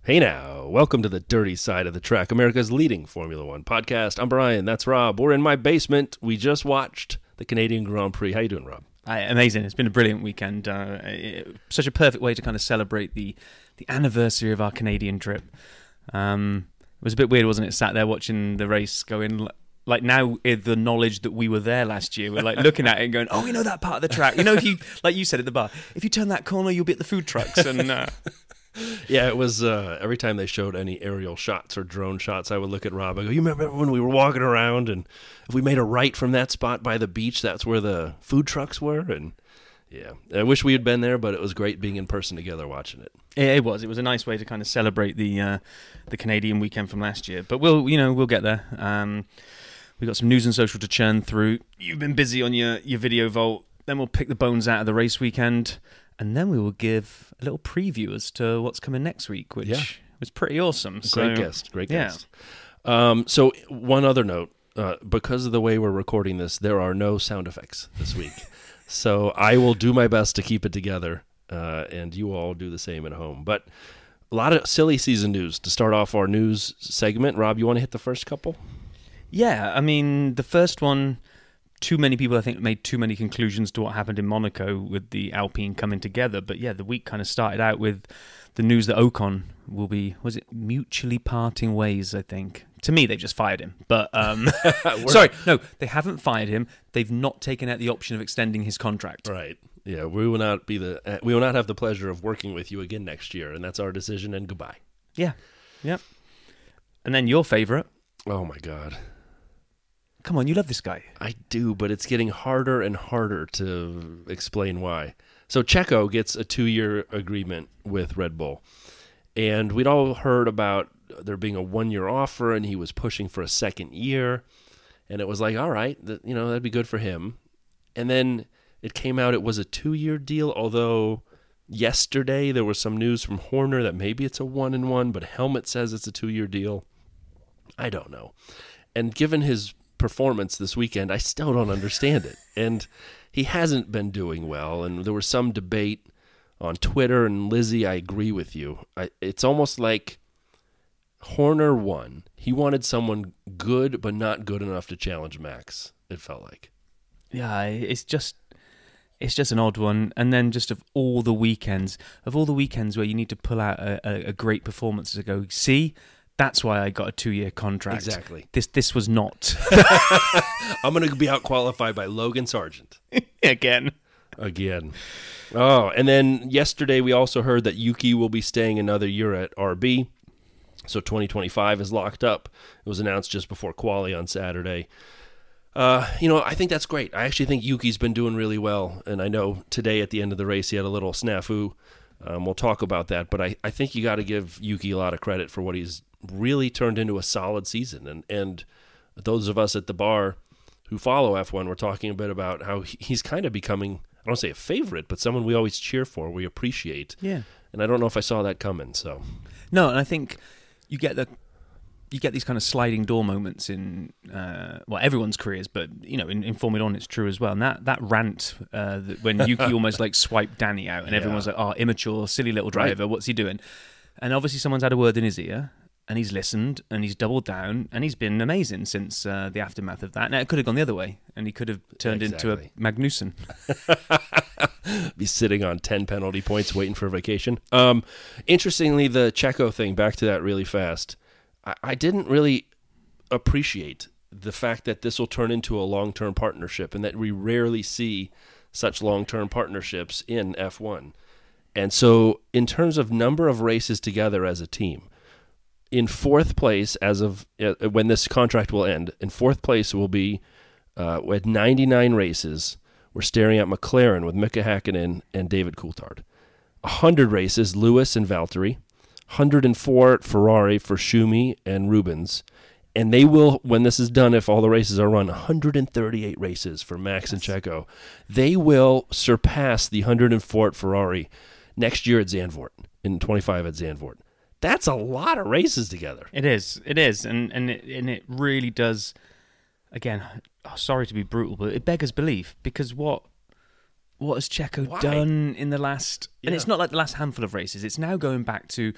Hey now, welcome to the dirty side of the track, America's leading Formula One podcast. I'm Brian, that's Rob. We're in my basement. We just watched the Canadian Grand Prix. How you doing, Rob? Amazing. It's been a brilliant weekend. Such a perfect way to kind of celebrate the anniversary of our Canadian trip. It was a bit weird, wasn't it? Sat there watching the race going, like now the knowledge that we were there last year, we're like looking at it and going, oh, we know that part of the track. You know, if you, like you said at the bar, if you turn that corner, you'll be at the food trucks. And yeah, it was every time they showed any aerial shots or drone shots, I would look at Rob. I go, you remember when we were walking around and if we made a right from that spot by the beach, that's where the food trucks were? And yeah, I wish we had been there, but it was great being in person together watching it. It was a nice way to kind of celebrate the Canadian weekend from last year. But we'll get there. We've got some news and social to churn through. You've been busy on your video vault. Then we'll pick the bones out of the race weekend. And then we will give a little preview as to what's coming next week, which was pretty awesome. Great guest. So one other note, because of the way we're recording this, there are no sound effects this week. So I will do my best to keep it together, and you all do the same at home. But a lot of silly season news to start off our news segment. Rob, you want to hit the first couple? Yeah, I mean, the first one, too many people, I think, made too many conclusions to what happened in Monaco with the Alpine coming together. But yeah, the week kind of started out with the news that Ocon will be, was it mutually parting ways, I think? To me, they've just fired him. But, sorry, no, they haven't fired him. They've not taken out the option of extending his contract. Right. Yeah, we will not have the pleasure of working with you again next year, and that's our decision, and goodbye. Yeah. Yep. And then your favorite. Oh, my God. Come on, you love this guy. I do, but it's getting harder and harder to explain why. So Checo gets a 2-year agreement with Red Bull, and we'd all heard about there being a 1-year offer, and he was pushing for a second year, and it was like, all right, that'd be good for him. And then it came out it was a 2-year deal, although yesterday there was some news from Horner that maybe it's a 1-1, but Helmut says it's a 2-year deal. I don't know. And given his performance this weekend, I still don't understand it. And he hasn't been doing well, and there was some debate on Twitter, and Lizzie, I agree with you. It's almost like Horner won. He wanted someone good, but not good enough to challenge Max, it felt like. Yeah, it's just an odd one. And then just of all the weekends where you need to pull out a great performance to go, see, that's why I got a 2-year contract. Exactly. This was not. I'm going to be out qualified by Logan Sargent. Again. Oh, and then yesterday we also heard that Yuki will be staying another year at RB. So 2025 is locked up. It was announced just before quali on Saturday. I think that's great. I actually think Yuki's been doing really well. And I know today at the end of the race he had a little snafu. We'll talk about that. But I think you got to give Yuki a lot of credit for what he's really turned into a solid season. And those of us at the bar who follow F1 were talking a bit about how he's kind of becoming, I don't say a favorite, but someone we always cheer for, we appreciate. Yeah. And I don't know if I saw that coming. So no, and I think you get these kind of sliding door moments in everyone's careers, but in Formula One it's true as well. And that rant when Yuki almost like swiped Danny out, and everyone's like, "Oh, immature, silly little driver, What's he doing?" And obviously someone's had a word in his ear, and he's listened, and he's doubled down, and he's been amazing since the aftermath of that. Now it could have gone the other way, and he could have turned into a Magnussen. Be sitting on 10 penalty points waiting for a vacation. Interestingly, the Checo thing, back to that really fast. I didn't really appreciate the fact that this will turn into a long-term partnership and that we rarely see such long-term partnerships in F1. And so in terms of number of races together as a team, in fourth place as of when this contract will end, in fourth place will be with 99 races. We're staring at McLaren with Mika Hakkinen and David Coulthard. 100 races, Lewis and Valtteri. 104 at Ferrari for Schumi and Rubens. And they will, when this is done, if all the races are run, 138 races for Max and Checo. They will surpass the 104 at Ferrari next year at Zandvoort, in 25 at Zandvoort. That's a lot of races together. It is, and it really does. Again, sorry to be brutal, but it beggars belief, because what has Checo done in the last... Yeah. And it's not like the last handful of races. It's now going back to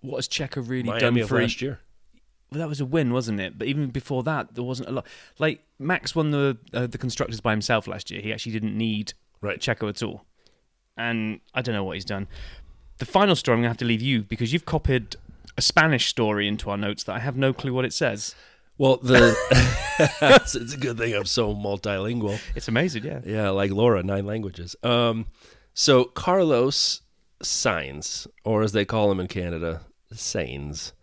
what has Checo really Miami done for last year? Well, that was a win, wasn't it? But even before that, there wasn't a lot. Like, Max won the constructors by himself last year. He actually didn't need Checo at all. And I don't know what he's done. The final story, I'm going to have to leave you, because you've copied a Spanish story into our notes that I have no clue what it says. Well, it's a good thing I'm so multilingual. It's amazing, yeah. Yeah, like Laura, 9 languages. So Carlos Sainz, or as they call him in Canada, Sainz,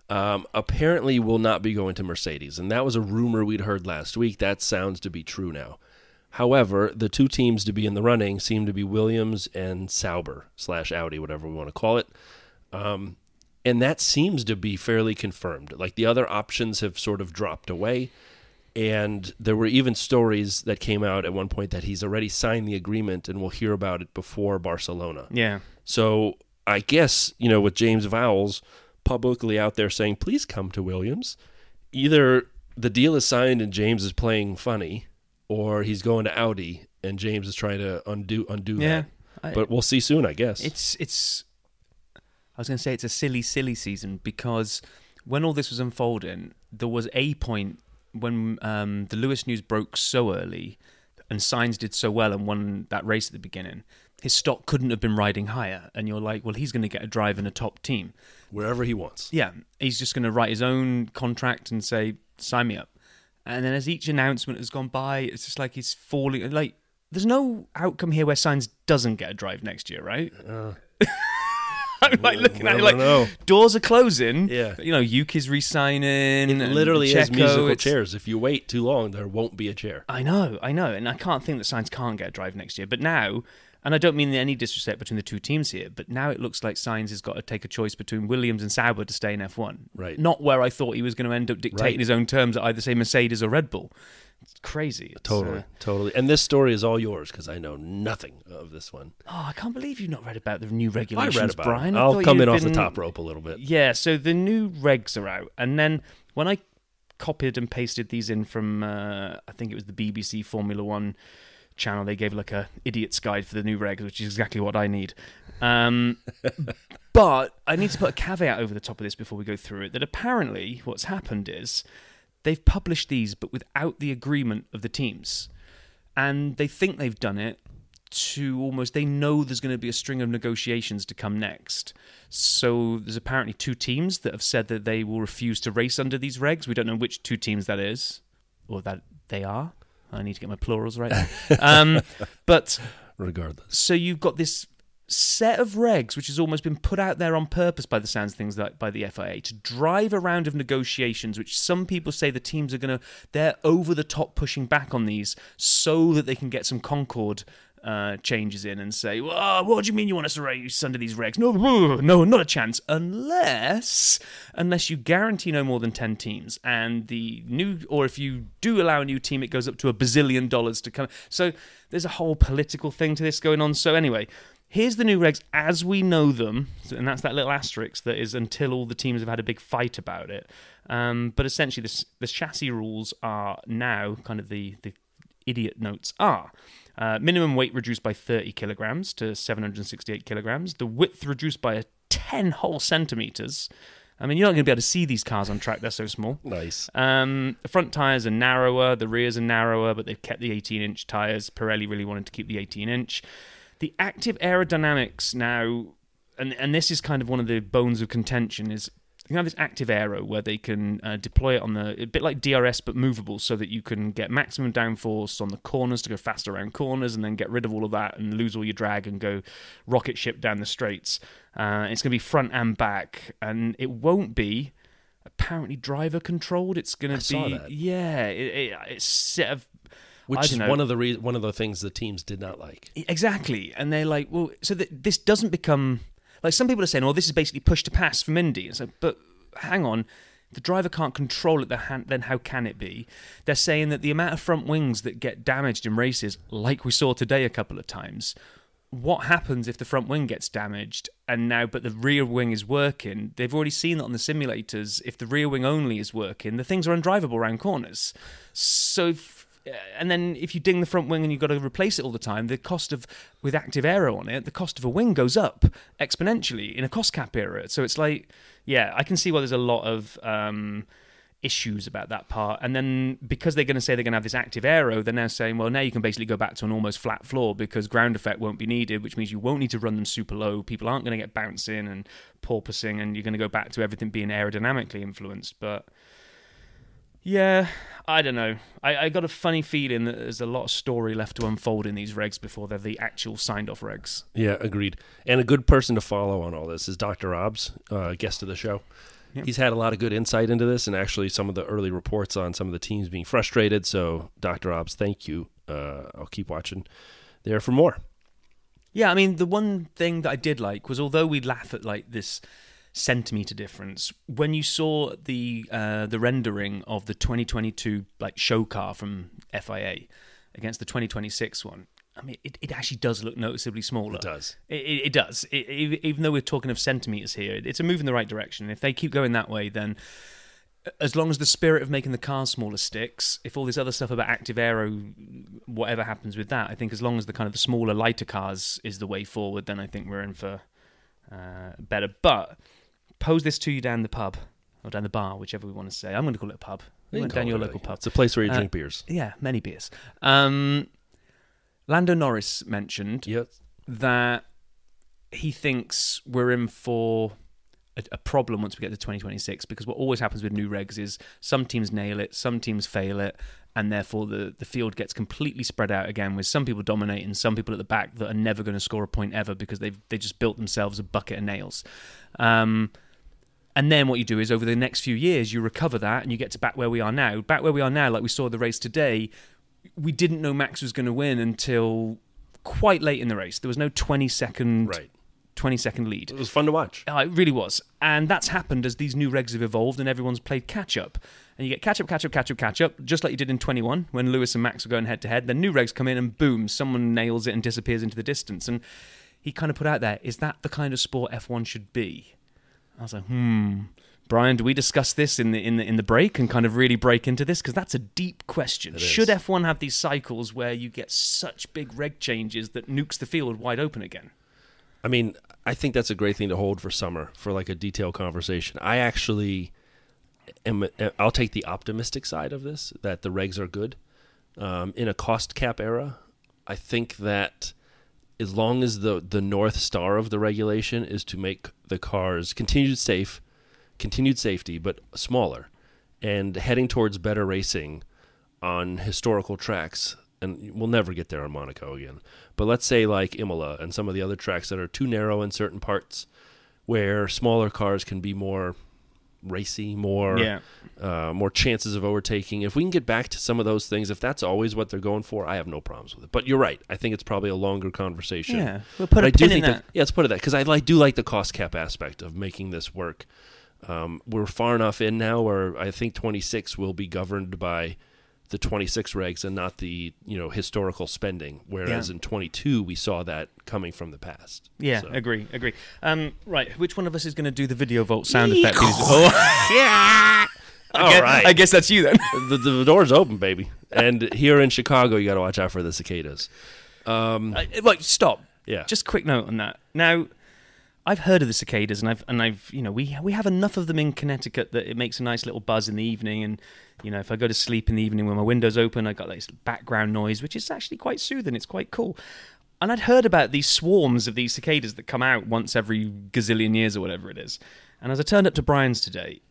apparently will not be going to Mercedes. And that was a rumor we'd heard last week. That sounds to be true now. However, the 2 teams to be in the running seem to be Williams and Sauber/Audi, whatever we want to call it. And that seems to be fairly confirmed. Like, the other options have sort of dropped away. And there were even stories that came out at one point that he's already signed the agreement and we'll hear about it before Barcelona. Yeah. So I guess, with James Vowles publicly out there saying, please come to Williams, either the deal is signed and James is playing funny, or he's going to Audi and James is trying to undo that. But we'll see soon, I guess. I was going to say it's a silly season, because when all this was unfolding, there was a point when the Lewis news broke so early and Sainz did so well and won that race at the beginning, his stock couldn't have been riding higher. And you're like, well, he's going to get a drive in a top team. Wherever he wants. Yeah, he's just going to write his own contract and say, sign me up. And then as each announcement has gone by, it's just like he's falling. Like, there's no outcome here where Sainz doesn't get a drive next year, right? I'm like looking at it like, doors are closing. Yeah. Yuki's re-signing. It literally Checo, is musical chairs. If you wait too long, there won't be a chair. I know. And I can't think that Sainz can't get a drive next year. But now, and I don't mean any disrespect between the 2 teams here, but now it looks like Sainz has got to take a choice between Williams and Sauber to stay in F1. Right. Not where I thought he was going to end up dictating his own terms at either, say, Mercedes or Red Bull. It's crazy. Totally. And this story is all yours, because I know nothing of this one. Oh, I can't believe you've not read about the new regulations, I read about Brian. it. I'll come in off the top rope a little bit. Yeah, so the new regs are out. And then when I copied and pasted these in from, I think it was the BBC Formula One channel, they gave like a idiot's guide for the new regs, which is exactly what I need. But I need to put a caveat over the top of this before we go through it, that apparently what's happened is they've published these but without the agreement of the teams. And they think they've done it to almost, they know there's going to be a string of negotiations to come next. So there's apparently 2 teams that have said that they will refuse to race under these regs. We don't know which 2 teams that is, or that they are. I need to get my plurals right. But regardless. So you've got this set of regs, which has almost been put out there on purpose by the sounds of things, like by the FIA, to drive a round of negotiations, which some people say the teams are they're over the top pushing back on these so that they can get some Concord changes in and say, well, what do you mean you want us to race under these regs? No, not a chance. Unless you guarantee no more than 10 teams. And or if you do allow a new team, it goes up to $1 billion to come. So there's a whole political thing to this going on. So anyway, here's the new regs as we know them. And that's that little asterisk that is until all the teams have had a big fight about it. But essentially, the chassis rules are now kind of the idiot notes are. Minimum weight reduced by 30 kilograms to 768 kilograms. The width reduced by 10 whole centimeters. I mean, you're not going to be able to see these cars on track. They're so small. Nice. The front tires are narrower. The rears are narrower, but they've kept the 18-inch tires. Pirelli really wanted to keep the 18-inch. The active aerodynamics now, and this is kind of one of the bones of contention, is you can have this active aero where they can deploy it on a bit like DRS but movable, so that you can get maximum downforce on the corners to go faster around corners and then get rid of all of that and lose all your drag and go rocket ship down the straights. It's going to be front and back, and it won't be apparently driver controlled. It's going to be that. Yeah, it's set of. Which is one of the things the teams did not like. Exactly, and they're like, well, so that this doesn't become. Like, some people are saying, well, this is basically push to pass from Indy. It's like, but hang on, the driver can't control it, then how can it be? They're saying that the amount of front wings that get damaged in races, like we saw today a couple of times, what happens if the front wing gets damaged but the rear wing is working? They've already seen that on the simulators. If the rear wing only is working, the things are undrivable around corners. So and then if you ding the front wing and you've got to replace it all the time, the cost of, with active aero on it, the cost of a wing goes up exponentially in a cost cap era. So it's like, yeah, I can see why there's a lot of issues about that part. And then because they're going to say they're going to have this active aero, they're now saying, well, now you can basically go back to an almost flat floor because ground effect won't be needed, which means you won't need to run them super low. People aren't going to get bouncing and porpoising, and you're going to go back to everything being aerodynamically influenced. But yeah, I don't know. I got a funny feeling that there's a lot of story left to unfold in these regs before they're the actual signed-off regs. Yeah, agreed. And a good person to follow on all this is Dr. Obbs, guest of the show. Yep. He's had a lot of good insight into this, and actually some of the early reports on some of the teams being frustrated. So, Dr. Obbs, thank you. I'll keep watching there for more. Yeah, I mean, the one thing that I did like was, although we laugh at like this centimeter difference, when you saw the rendering of the 2022 like show car from FIA against the 2026 one, I mean, it actually does look noticeably smaller. It does. It does. Even though we're talking of centimeters here, it's a move in the right direction. If they keep going that way, then as long as the spirit of making the cars smaller sticks, if all this other stuff about active aero, whatever happens with that, I think as long as the kind of the smaller, lighter cars is the way forward, then I think we're in for better. But pose this to you down the pub, or down the bar, whichever we want to say. I'm going to call it a pub. We went down your local pub. It's a place where you drink beers. Yeah, many beers. Lando Norris mentioned that he thinks we're in for a problem once we get to 2026, because what always happens with new regs is some teams nail it, some teams fail it, and therefore the field gets completely spread out again, with some people dominating, some people at the back that are never going to score a point ever because they just built themselves a bucket of nails. And then what you do is over the next few years, you recover that and you get to back where we are now. Back where we are now, like we saw the race today, we didn't know Max was going to win until quite late in the race. There was no 20-second lead. It was fun to watch. It really was. And that's happened as these new regs have evolved and everyone's played catch-up. And you get catch-up, just like you did in 21 when Lewis and Max were going head-to-head. Then new regs come in and boom, someone nails it and disappears into the distance. And he kind of put out there, is that the kind of sport F1 should be? I was like, Brian, do we discuss this in the break and kind of really break into this? Because that's a deep question. Should F1 have these cycles where you get such big reg changes that nukes the field wide open again? I mean, I think that's a great thing to hold for summer, for like a detailed conversation. I actually I'll take the optimistic side of this, that the regs are good. In a cost cap era, I think that as long as the north star of the regulation is to make the cars continued safety, but smaller, and heading towards better racing on historical tracks, and we'll never get there in Monaco again, but let's say like Imola and some of the other tracks that are too narrow in certain parts, where smaller cars can be more racy, more chances of overtaking. If we can get back to some of those things, if that's always what they're going for, I have no problems with it. But you're right. I think it's probably a longer conversation. Yeah, we'll put a pin in that. Let's put it that, because I do like the cost cap aspect of making this work. We're far enough in now where I think 26 will be governed by the 26 regs and not the historical spending, whereas in 22 we saw that coming from the past. Yeah, so. Agree. Right, which one of us is going to do the video vault sound effect? Yeah. All right. I guess that's you then. The door's open, baby. And here in Chicago, you got to watch out for the cicadas. Stop. Yeah. Just quick note on that. Now, I've heard of the cicadas, and I've we have enough of them in Connecticut that it makes a nice little buzz in the evening. And if I go to sleep in the evening when my window's open, I got this background noise, which is actually quite soothing. It's quite cool. And I'd heard about these swarms of these cicadas that come out once every gazillion years or whatever it is. And as I turned up to Brian's today,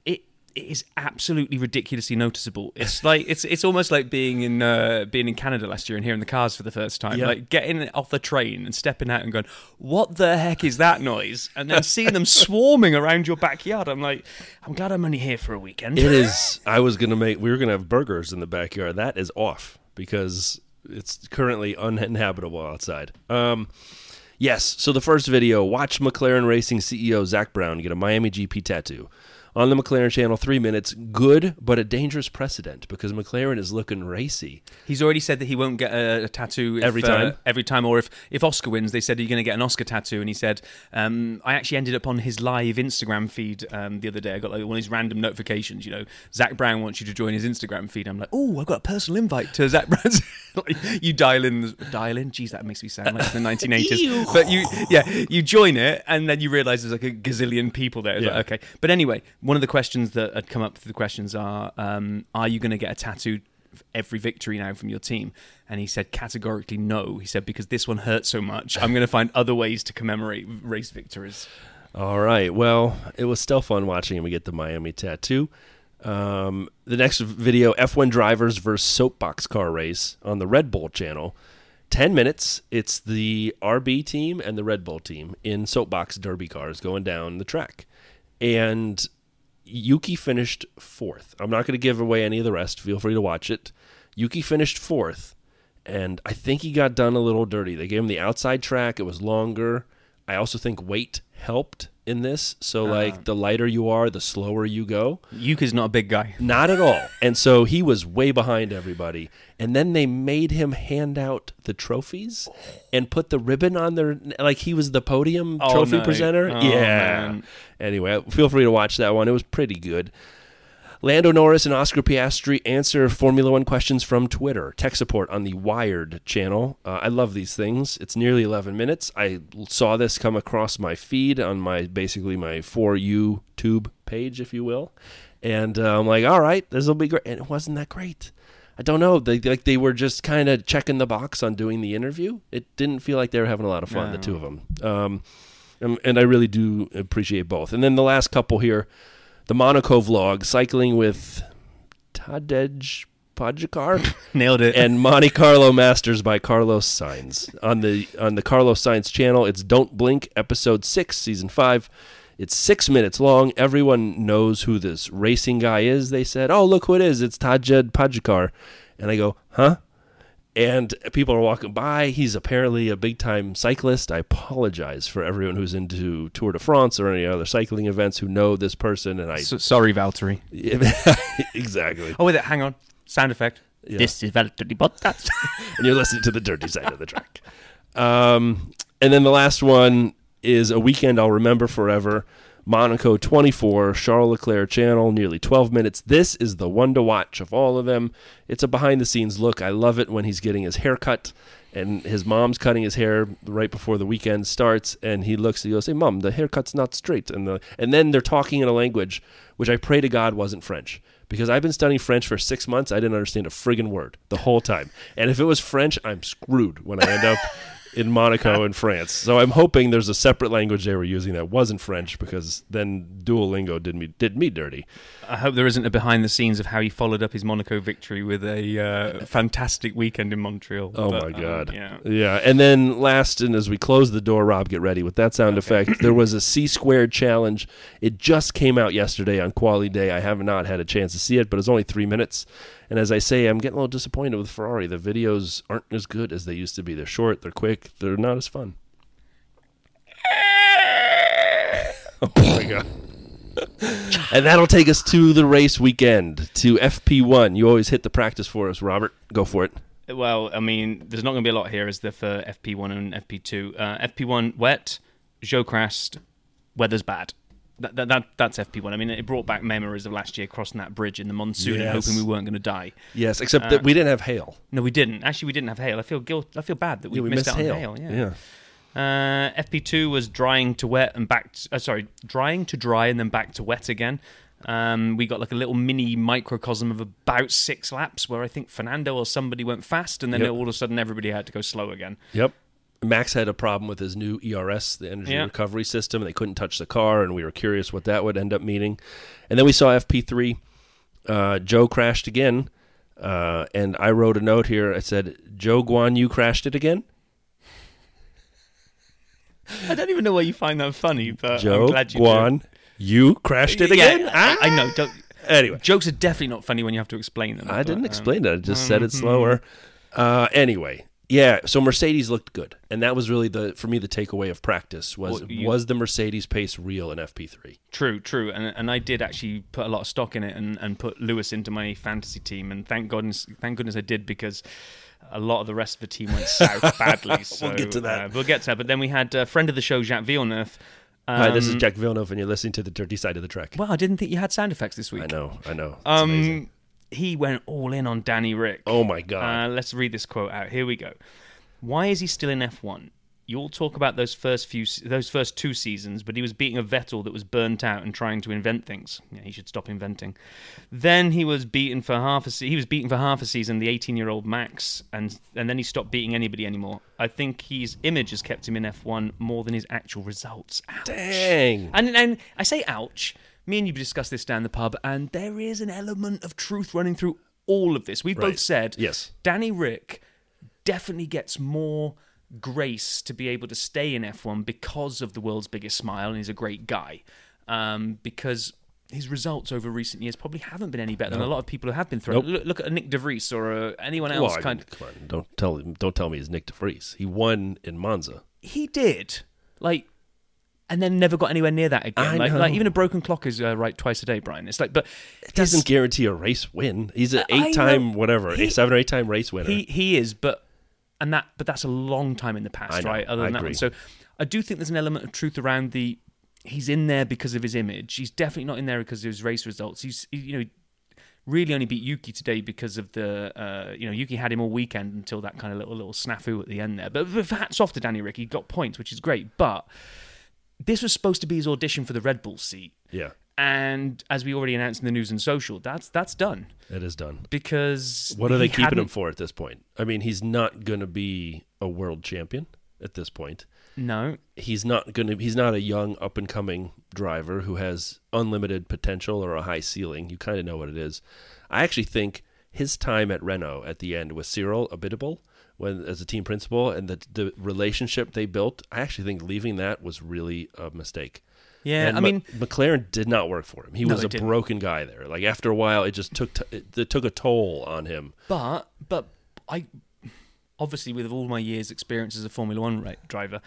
it is absolutely ridiculously noticeable. It's like it's almost like being in Canada last year and hearing the cars for the first time. Yeah. Like getting off the train and stepping out and going, "What the heck is that noise?" And then seeing them swarming around your backyard. I'm like, I'm glad I'm only here for a weekend. It is. We were gonna have burgers in the backyard. That is off because it's currently uninhabitable outside. Yes. So the first video, watch McLaren Racing CEO Zach Brown get a Miami GP tattoo. on the McLaren channel, 3 minutes. Good, but a dangerous precedent because McLaren is looking racy. He's already said that he won't get a tattoo every time. Or if Oscar wins, they said, are you going to get an Oscar tattoo? And he said, I actually ended up on his live Instagram feed the other day. I got like one of these random notifications, Zach Brown wants you to join his Instagram feed. I'm like, oh, I've got a personal invite to Zach Brown's. Like, you dial in. Jeez, that makes me sound like the 1980s. But you join it, and then you realise there's like a gazillion people there. It's like, okay. But anyway, one of the questions that had come up through the questions are you going to get a tattoo every victory now from your team? And he said categorically no. He said, because this one hurt so much, I'm going to find other ways to commemorate race victories. All right. Well, it was still fun watching him get the Miami tattoo. The next video, F1 drivers versus soapbox car race on the Red Bull channel. 10 minutes. It's the RB team and the Red Bull team in soapbox derby cars going down the track. And Yuki finished 4th. I'm not going to give away any of the rest. Feel free to watch it. Yuki finished 4th, and I think he got done a little dirty. They gave him the outside track. It was longer. I also think weight helped in this. So, like, the lighter you are, the slower you go. Yuki's not a big guy. Not at all. And so he was way behind everybody. And then they made him hand out the trophies and put the ribbon on their, like he was the podium trophy presenter. Oh, yeah. Man. Anyway, feel free to watch that one. It was pretty good. Lando Norris and Oscar Piastri answer Formula One questions from Twitter. Tech support on the Wired channel. I love these things. It's nearly 11 minutes. I saw this come across my feed on my For You tube page, if you will. And I'm like, all right, this will be great. And it wasn't that great. I don't know. They were just kind of checking the box on doing the interview. It didn't feel like they were having a lot of fun, the two of them. And I really do appreciate both. And then the last couple here, the Monaco vlog, cycling with Tadej Pogacar. Nailed it. And Monte Carlo Masters by Carlos Sainz. On the Carlos Sainz channel, it's Don't Blink, episode 6, season 5. It's 6 minutes long. Everyone knows who this racing guy is. They said, oh, look who it is. It's Tadej Pogacar. And I go, huh? And people are walking by. He's apparently a big-time cyclist. I apologize for everyone who's into Tour de France or any other cycling events who know this person. And sorry, Valtteri. Exactly. Oh, wait, hang on. Sound effect. Yeah. This is Valtteri Bottas. And you're listening to the dirty side of the track. And then the last one is a weekend I'll remember forever. Monaco 24, Charles Leclerc channel, nearly 12 minutes. This is the one to watch of all of them. It's a behind-the-scenes look. I love it when he's getting his hair cut, and his mom's cutting his hair right before the weekend starts, and he looks and he goes, hey, Mom, the haircut's not straight. And then they're talking in a language which I pray to God wasn't French, because I've been studying French for 6 months. I didn't understand a friggin' word the whole time. And if it was French, I'm screwed when I end up in Monaco and France. So I'm hoping there's a separate language they were using that wasn't French, because then Duolingo did me dirty. I hope there isn't a behind the scenes of how he followed up his Monaco victory with a fantastic weekend in Montreal. My God. Yeah. And then last, and as we close the door, Rob, get ready with that sound effect. There was a C-squared challenge. It just came out yesterday on Quali Day. I have not had a chance to see it, but it's only 3 minutes. And as I say, I'm getting a little disappointed with Ferrari. The videos aren't as good as they used to be. They're short, they're quick, they're not as fun. Oh my God. And that'll take us to the race weekend, to FP1. You always hit the practice for us, Robert. Go for it. Well, I mean, there's not going to be a lot here, is there, for FP1 and FP2? FP1, wet, Zhou crashed, weather's bad. That's FP1. I mean, it brought back memories of last year crossing that bridge in the monsoon and hoping we weren't going to die. Yes, except that we didn't have hail. No, we didn't. Actually, we didn't have hail. I feel bad that we missed out on hail. Yeah. FP2 was drying to wet and drying to dry and then back to wet again. We got like a little mini microcosm of about 6 laps where I think Fernando or somebody went fast, and then all of a sudden everybody had to go slow again. Yep. Max had a problem with his new ERS, the energy recovery system. They couldn't touch the car, and we were curious what that would end up meaning. And then we saw FP3. Zhou crashed again, and I wrote a note here. I said, Zhou Guan Yu crashed it again? I don't even know why you find that funny, but Zhou I'm glad you Guan Yu crashed it again? Yeah, I know. Anyway. Jokes are definitely not funny when you have to explain them. I didn't explain it. I just said it slower. Anyway. Yeah, so Mercedes looked good, and that was really for me the takeaway of practice was the Mercedes pace real in FP3? True, and I did actually put a lot of stock in it and put Lewis into my fantasy team, and thank goodness I did, because a lot of the rest of the team went south badly. So, We'll get to that. But then we had a friend of the show, Jacques Villeneuve. Hi, this is Jack Villeneuve, and you're listening to the Dirty Side of the Track. Well, I didn't think you had sound effects this week. I know. It's amazing. He went all in on Danny Rick. Oh my God! Let's read this quote out. Here we go. Why is he still in F1? You all talk about those first 2 seasons, but he was beating a Vettel that was burnt out and trying to invent things. Yeah, he should stop inventing. Then he was beaten for half a season, the 18-year-old Max, and then he stopped beating anybody anymore. I think his image has kept him in F1 more than his actual results. Ouch. Dang. And I say ouch. Me and you discussed this down the pub, and there is an element of truth running through all of this. We've both said, yes, Danny Rick definitely gets more grace to be able to stay in F1 because of the world's biggest smile, and he's a great guy. Because his results over recent years probably haven't been any better than a lot of people who have been thrown. Nope. Look at a Nick De Vries or anyone else. Come on, don't tell me it's Nick De Vries. He won in Monza. He did, and then never got anywhere near that again. Like even a broken clock is right twice a day, Brian. It's but it doesn't guarantee a race win. He's an 8-time a 7 or 8-time race winner. He is, but that's a long time in the past, right? Other than that one. So I do think there's an element of truth around he's in there because of his image. He's definitely not in there because of his race results. He's really only beat Yuki today because of the Yuki had him all weekend until that kind of little snafu at the end there. But hats off to Danny Rick. He got points, which is great. But this was supposed to be his audition for the Red Bull seat. Yeah. And as we already announced in the news and social, that's done. It is done. Because what are they keeping him for at this point? I mean, he's not going to be a world champion at this point. No. He's not a young up and coming driver who has unlimited potential or a high ceiling. You kind of know what it is. I actually think his time at Renault at the end with Cyril Abiteboul as a team principal and the relationship they built, I actually think leaving that was really a mistake. Yeah, and I mean, McLaren did not work for him. He was a broken guy there. Like after a while, it just took a toll on him. But I obviously, with all my years' experience as a Formula One driver,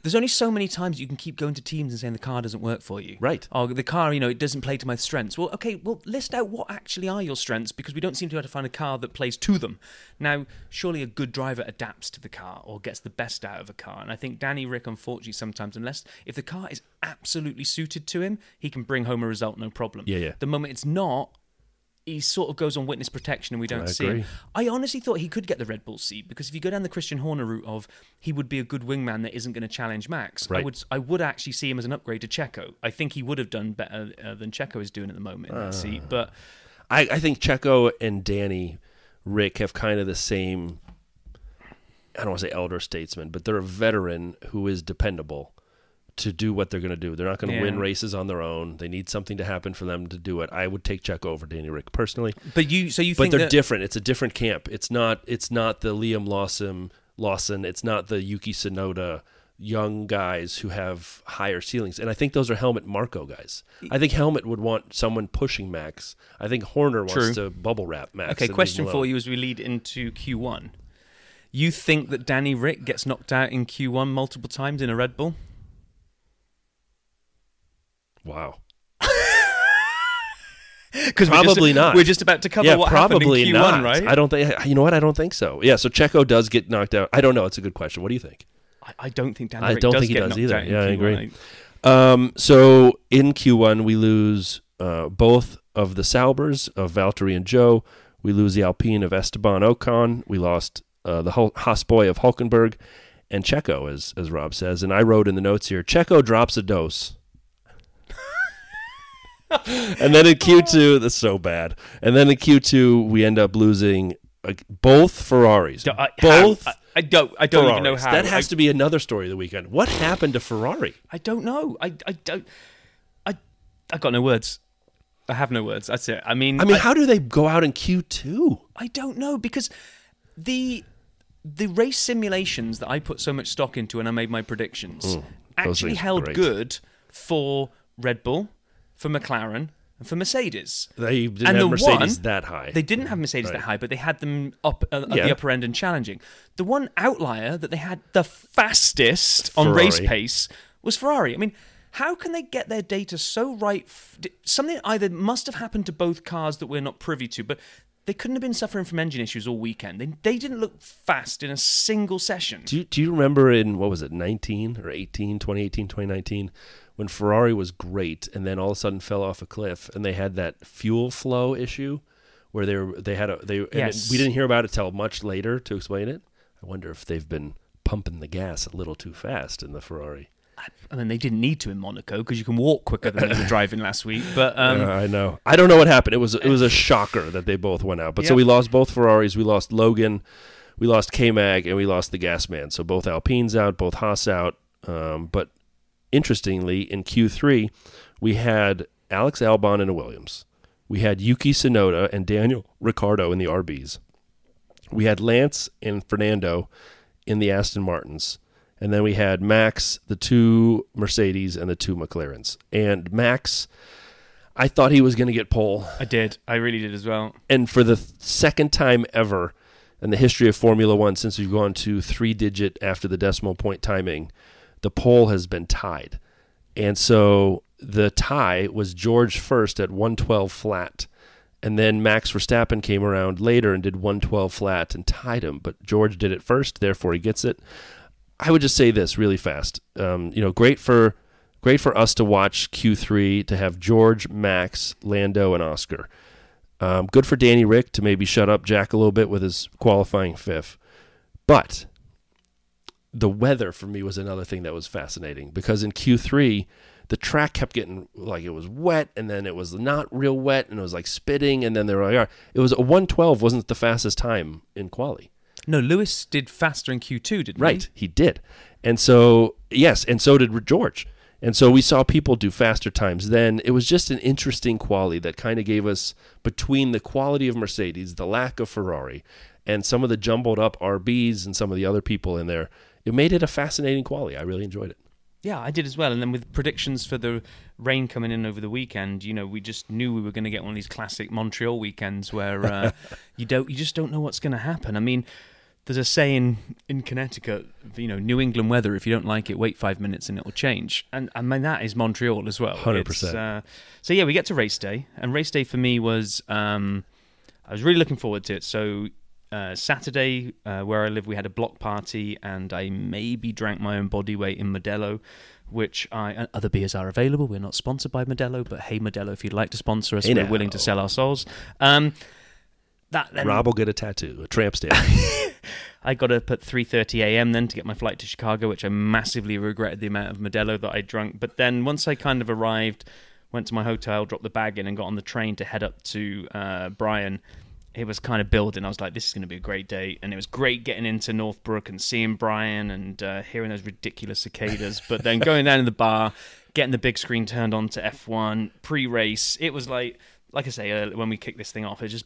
there's only so many times you can keep going to teams and saying the car doesn't work for you. Right. Or the car, it doesn't play to my strengths. Well, okay, list out what actually are your strengths, because we don't seem to be able to find a car that plays to them. Now, surely a good driver adapts to the car or gets the best out of a car. And I think Danny Rick, unfortunately, sometimes, if the car is absolutely suited to him, he can bring home a result, no problem. Yeah. The moment it's not, he sort of goes on witness protection and we don't see him. I honestly thought he could get the Red Bull seat, because if you go down the Christian Horner route of he would be a good wingman that isn't going to challenge Max, right. I would actually see him as an upgrade to Checo. I think he would have done better than Checo is doing at the moment in that seat. But I think Checo and Danny Rick have kind of the same, I don't want to say elder statesman, but they're a veteran who is dependable to do what they're going to do. They're not going to win races on their own. They need something to happen for them to do it. I would take Checo over Danny Rick personally. But they're different. It's a different camp. It's not the Liam Lawson. It's not the Yuki Tsunoda young guys who have higher ceilings. And I think those are Helmut Marko guys. I think Helmut would want someone pushing Max. I think Horner wants to bubble wrap Max. Okay, question for you as we lead into Q1. You think that Danny Rick gets knocked out in Q1 multiple times in a Red Bull? Wow. Because probably not. We're just about to cover what happened in Q1, not. right? I don't think. You know what? I don't think so. Yeah. So Checo does get knocked out. I don't know. It's a good question. What do you think? I don't think Danny Rick does get knocked either. out in Yeah, Q1. I agree. So in Q1 we lose both of the Saubers of Valtteri and Joe. We lose the Alpine of Esteban Ocon. We lost the Haas boy of Hulkenberg, and Checo, as Rob says. And I wrote in the notes here: Checo drops a dose. And then in Q2, that's so bad. And then in Q2, we end up losing both Ferraris. I don't even know how. That has to be another story of the weekend. What happened to Ferrari? I don't know. I got no words. I have no words. That's it. I mean, how do they go out in Q2? I don't know, because the race simulations that I put so much stock into when I made my predictions actually held good for Red Bull, for McLaren, And for Mercedes, They didn't And have the Mercedes one- that high. they didn't have Mercedes that high, but they had them up at Yeah. the upper end and challenging. The one outlier that they had the fastest on Ferrari. race pace was Ferrari. I mean, how can they get their data so right? Something either must have happened to both cars that we're not privy to, but they couldn't have been suffering from engine issues all weekend. They didn't look fast in a single session. Do you remember in, what was it, 19 or 18, 2018, 2019, when Ferrari was great and then all of a sudden fell off a cliff and they had that fuel flow issue where Yes. we didn't hear about it till much later to explain it. I wonder if they've been pumping the gas a little too fast in the Ferrari. I mean, they didn't need to in Monaco because you can walk quicker than they were driving last week. But I know. I don't know what happened. It was a shocker that they both went out. But so Yep. we lost both Ferraris. We lost Logan. We lost K-Mag, and we lost the gas man. So both Alpines out, both Haas out. But interestingly, in Q3, we had Alex Albon in a Williams. We had Yuki Tsunoda and Daniel Ricciardo in the RBs. We had Lance and Fernando in the Aston Martins. And then we had Max, the 2 Mercedes, and the 2 McLarens. And Max, I thought he was going to get pole. I did. I really did as well. And for the second time ever in the history of Formula One, since we've gone to 3-digit after the decimal point timing, the pole has been tied. And so the tie was George first at 112 flat. And then Max Verstappen came around later and did 112 flat and tied him. But George did it first, therefore he gets it. I would just say this really fast. Great for us to watch Q3, to have George, Max, Lando, and Oscar. Good for Danny Rick to maybe shut up Jack a little bit with his qualifying 5th. But the weather for me was another thing that was fascinating, because in Q3, the track kept getting like it was wet, and then it was not real wet, and it was like spitting, and then they were like, it was a 112 wasn't the fastest time in quali. No, Lewis did faster in Q2, didn't he? Right, he did. And so, yes, and so did George. And so we saw people do faster times then. It was just an interesting quality that kind of gave us, between the quality of Mercedes, the lack of Ferrari, and some of the jumbled up RBs and some of the other people in there, it made it a fascinating quality. I really enjoyed it. Yeah, I did as well. And then with predictions for the rain coming in over the weekend, we just knew we were going to get one of these classic Montreal weekends where you just don't know what's going to happen. I mean, there's a saying in Connecticut, New England weather, if you don't like it, wait 5 minutes and it will change. And I mean, that is Montreal as well. 100%. So yeah, we get to race day. And race day for me was, I was really looking forward to it. So Saturday, where I live, we had a block party, and I maybe drank my own body weight in Modelo, which other beers are available. We're not sponsored by Modelo, but hey, Modelo, if you'd like to sponsor us, we're willing to sell our souls. Rob will get a tattoo, a tramp stamp. I got up at 3:30 a.m. then to get my flight to Chicago, which I massively regretted the amount of Modelo that I drank. But then once I kind of arrived, went to my hotel, dropped the bag in, and got on the train to head up to Bryan, it was kind of building. I was like, this is going to be a great day. And it was great getting into Northbrook and seeing Bryan and hearing those ridiculous cicadas. But then going down to the bar, getting the big screen turned on to F1, pre-race, it was like I say, when we kicked this thing off, it's just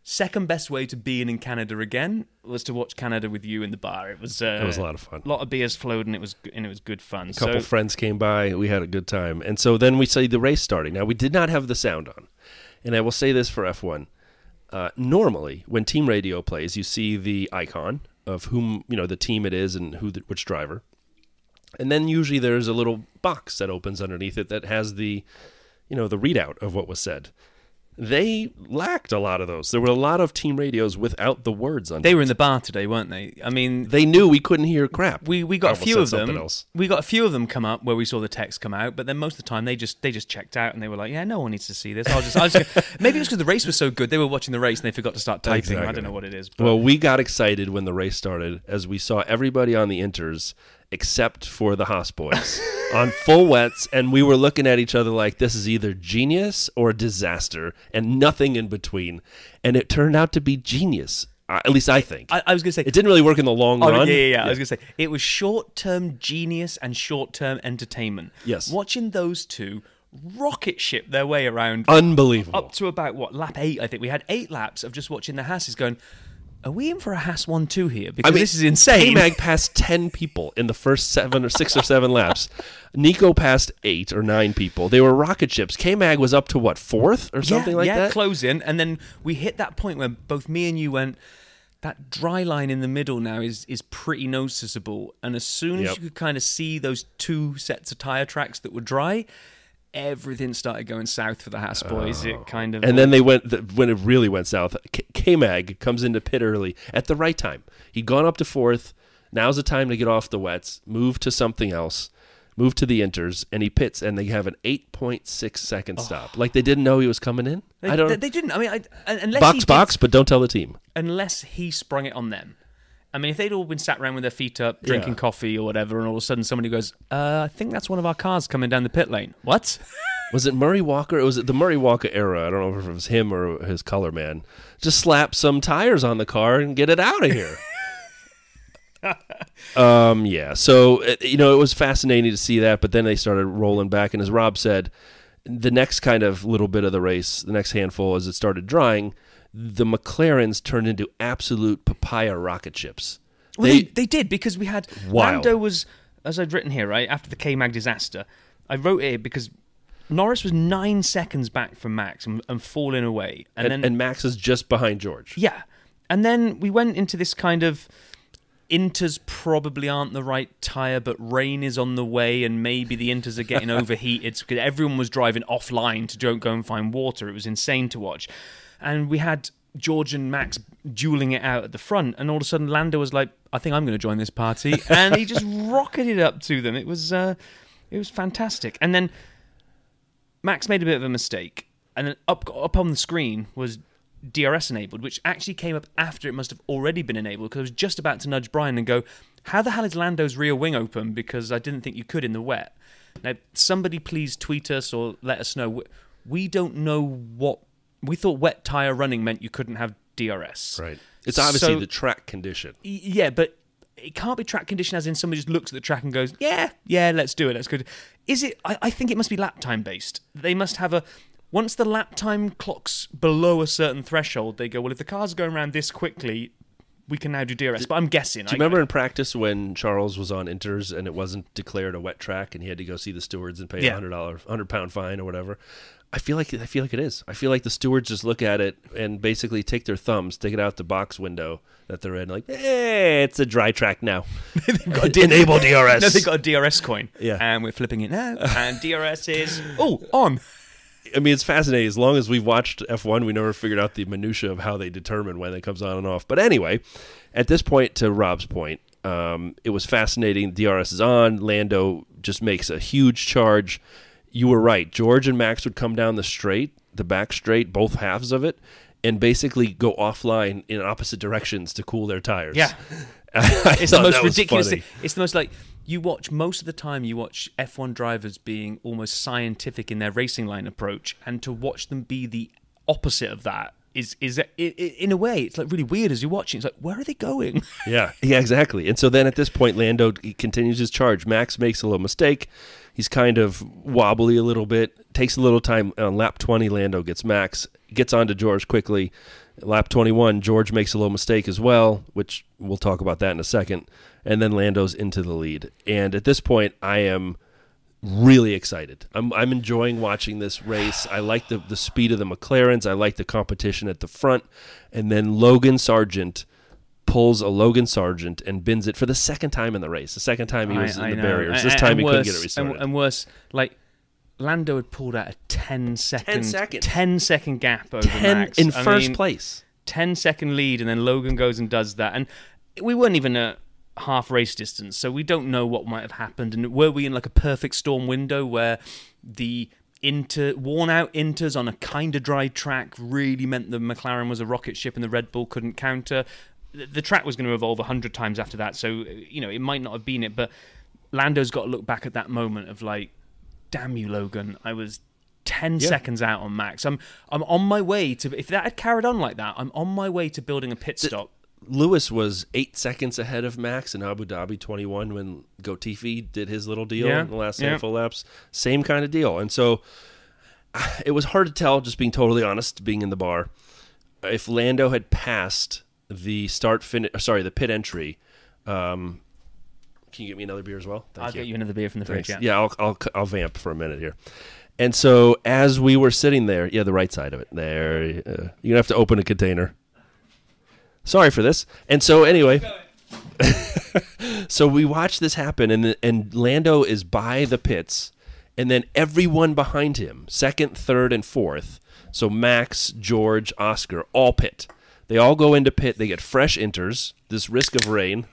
second best way to be in Canada again was to watch Canada with you in the bar. It was a lot of fun. A lot of beers flowed, and it was good fun. A couple friends came by. We had a good time. And so then we see the race starting. Now, we did not have the sound on. And I will say this for F1. Normally, when team radio plays, you see the icon of whom, the team it is and which driver. And then usually there's a little box that opens underneath it that has the readout of what was said. They lacked a lot of those. There were a lot of team radios without the words on. They were in the bar today, weren't they? I mean, they knew we couldn't hear crap. We got a few of them. We got a few of them come up where we saw the text come out, but then most of the time they just checked out and they were like, "Yeah, no one needs to see this." I'll just maybe it was because the race was so good. They were watching the race and they forgot to start typing. Exactly. I don't know what it is. But. Well, we got excited when the race started as we saw everybody on the inters except for the Haas boys on full wets, and we were looking at each other like this is either genius or disaster and nothing in between. And it turned out to be genius. At least I think. I was going to say... It didn't really work in the long run. Yeah. I was going to say, it was short-term genius and short-term entertainment. Yes. Watching those two rocket ship their way around... Unbelievable. Up to about, lap 8, I think. We had 8 laps of just watching the Haas's going... are we in for a Haas 1-2 here? Because this is insane. K-Mag passed 10 people in the first 6 or 7 laps. Nico passed 8 or 9 people. They were rocket ships. K-Mag was up to, what, 4th or something like that? Yeah, close in. And then we hit that point where both me and you went, that dry line in the middle now is pretty noticeable. And as soon as you could kind of see those 2 sets of tyre tracks that were dry, everything started going south for the Haas boys. It kind of, and then they went when it really went south. K-Mag comes into pit early at the right time. He'd gone up to 4th. Now's the time to get off the wets, move to something else, move to the inters, and he pits, and they have an 8.6 second stop. Like they didn't know he was coming in. They didn't. I mean, unless box, but don't tell the team. Unless he sprung it on them. I mean, if they'd all been sat around with their feet up, drinking coffee or whatever, and all of a sudden somebody goes, I think that's one of our cars coming down the pit lane. What? Was it Murray Walker? Was it the Murray Walker era? I don't know if it was him or his color man. Just slap some tires on the car and get it out of here. So, it was fascinating to see that, but then they started rolling back, and as Rob said, the next kind of little bit of the race, the next handful, as it started drying, the McLarens turned into absolute papaya rocket ships. Well, they did, because we had... Lando was, as I'd written here, right, after the K-Mag disaster, I wrote it because Norris was 9 seconds back from Max and falling away. And Max is just behind George. Yeah. And then we went into this kind of... Inters probably aren't the right tyre, but rain is on the way, and maybe the Inters are getting overheated because everyone was driving offline to go and find water. It was insane to watch. And we had George and Max dueling it out at the front, and all of a sudden Lando was like, I think I'm going to join this party, and he just rocketed up to them. It was fantastic. And then Max made a bit of a mistake, and then up on the screen was DRS enabled, which actually came up after it must have already been enabled, because I was just about to nudge Brian and go, how the hell is Lando's rear wing open? Because I didn't think you could in the wet. Now, somebody please tweet us or let us know. We don't know what... We thought wet tyre running meant you couldn't have DRS. Right. It's obviously the track condition. Yeah, but it can't be track condition as in somebody just looks at the track and goes, yeah, let's do it, that's good. Is it... I think it must be lap time based. They must have a... Once the lap time clock's below a certain threshold, they go, well, if the car's going around this quickly, we can now do DRS. But I'm guessing. Do you remember in practice when Charles was on Inters and it wasn't declared a wet track and he had to go see the stewards and pay a £100 fine or whatever? I feel like it is. I feel like the stewards just look at it and basically take their thumbs, stick it out the box window that they're in, like, hey, it's a dry track now. Enable DRS. No, they got a DRS coin. Yeah. And we're flipping it now. And DRS is, on. I mean, it's fascinating. As long as we've watched F1, we never figured out the minutia of how they determine when it comes on and off. But anyway, at this point, to Rob's point, it was fascinating. DRS is on. Lando just makes a huge charge. You were right. George and Max would come down the back straight, both halves of it, and basically go offline in opposite directions to cool their tires. Yeah. It's the most ridiculous thing. It's the most like... most of the time you watch F1 drivers being almost scientific in their racing line approach, and to watch them be the opposite of that is in a way, it's like really weird as you're watching. It's like, where are they going? Yeah, exactly. And so then at this point, Lando continues his charge. Max makes a little mistake. He's kind of wobbly a little bit. Takes a little time. On lap 20, Lando gets Max. Gets onto George quickly. Lap 21, George makes a little mistake as well, which we'll talk about that in a second. And then Lando's into the lead. And at this point, I am really excited. I'm enjoying watching this race. I like the speed of the McLarens. I like the competition at the front. And then Logan Sargent pulls a Logan Sargent and bins it for the second time in the race. The second time he was in the barriers. This time he couldn't get it restarted. And worse, like, Lando had pulled out a 10 second gap over Max. In first place. 10-second lead, and then Logan goes and does that. And we weren't even at half race distance, so we don't know what might have happened. And were we in like a perfect storm window where the worn out Inters on a kind of dry track really meant the McLaren was a rocket ship and the Red Bull couldn't counter? The track was going to evolve 100 times after that, so it might not have been it. But Lando's got to look back at that moment of like, damn you, Logan, I was 10 seconds out on Max. I'm on my way to... If that had carried on like that, I'm on my way to building a pit stop. Lewis was 8 seconds ahead of Max in Abu Dhabi 21 when Gotifi did his little deal in the last handful of laps. Same kind of deal. And so it was hard to tell, just being totally honest, being in the bar, if Lando had passed the pit entry. Can you get me another beer as well? I'll get you another beer from the fridge. Yeah, I'll vamp for a minute here. And so as we were sitting there, the right side of it. There, you're gonna have to open a container. Sorry for this. And so anyway, so we watched this happen, and Lando is by the pits, and then everyone behind him, second, third, and fourth. So Max, George, Oscar, all pit. They all go into pit. They get fresh inters. This risk of rain.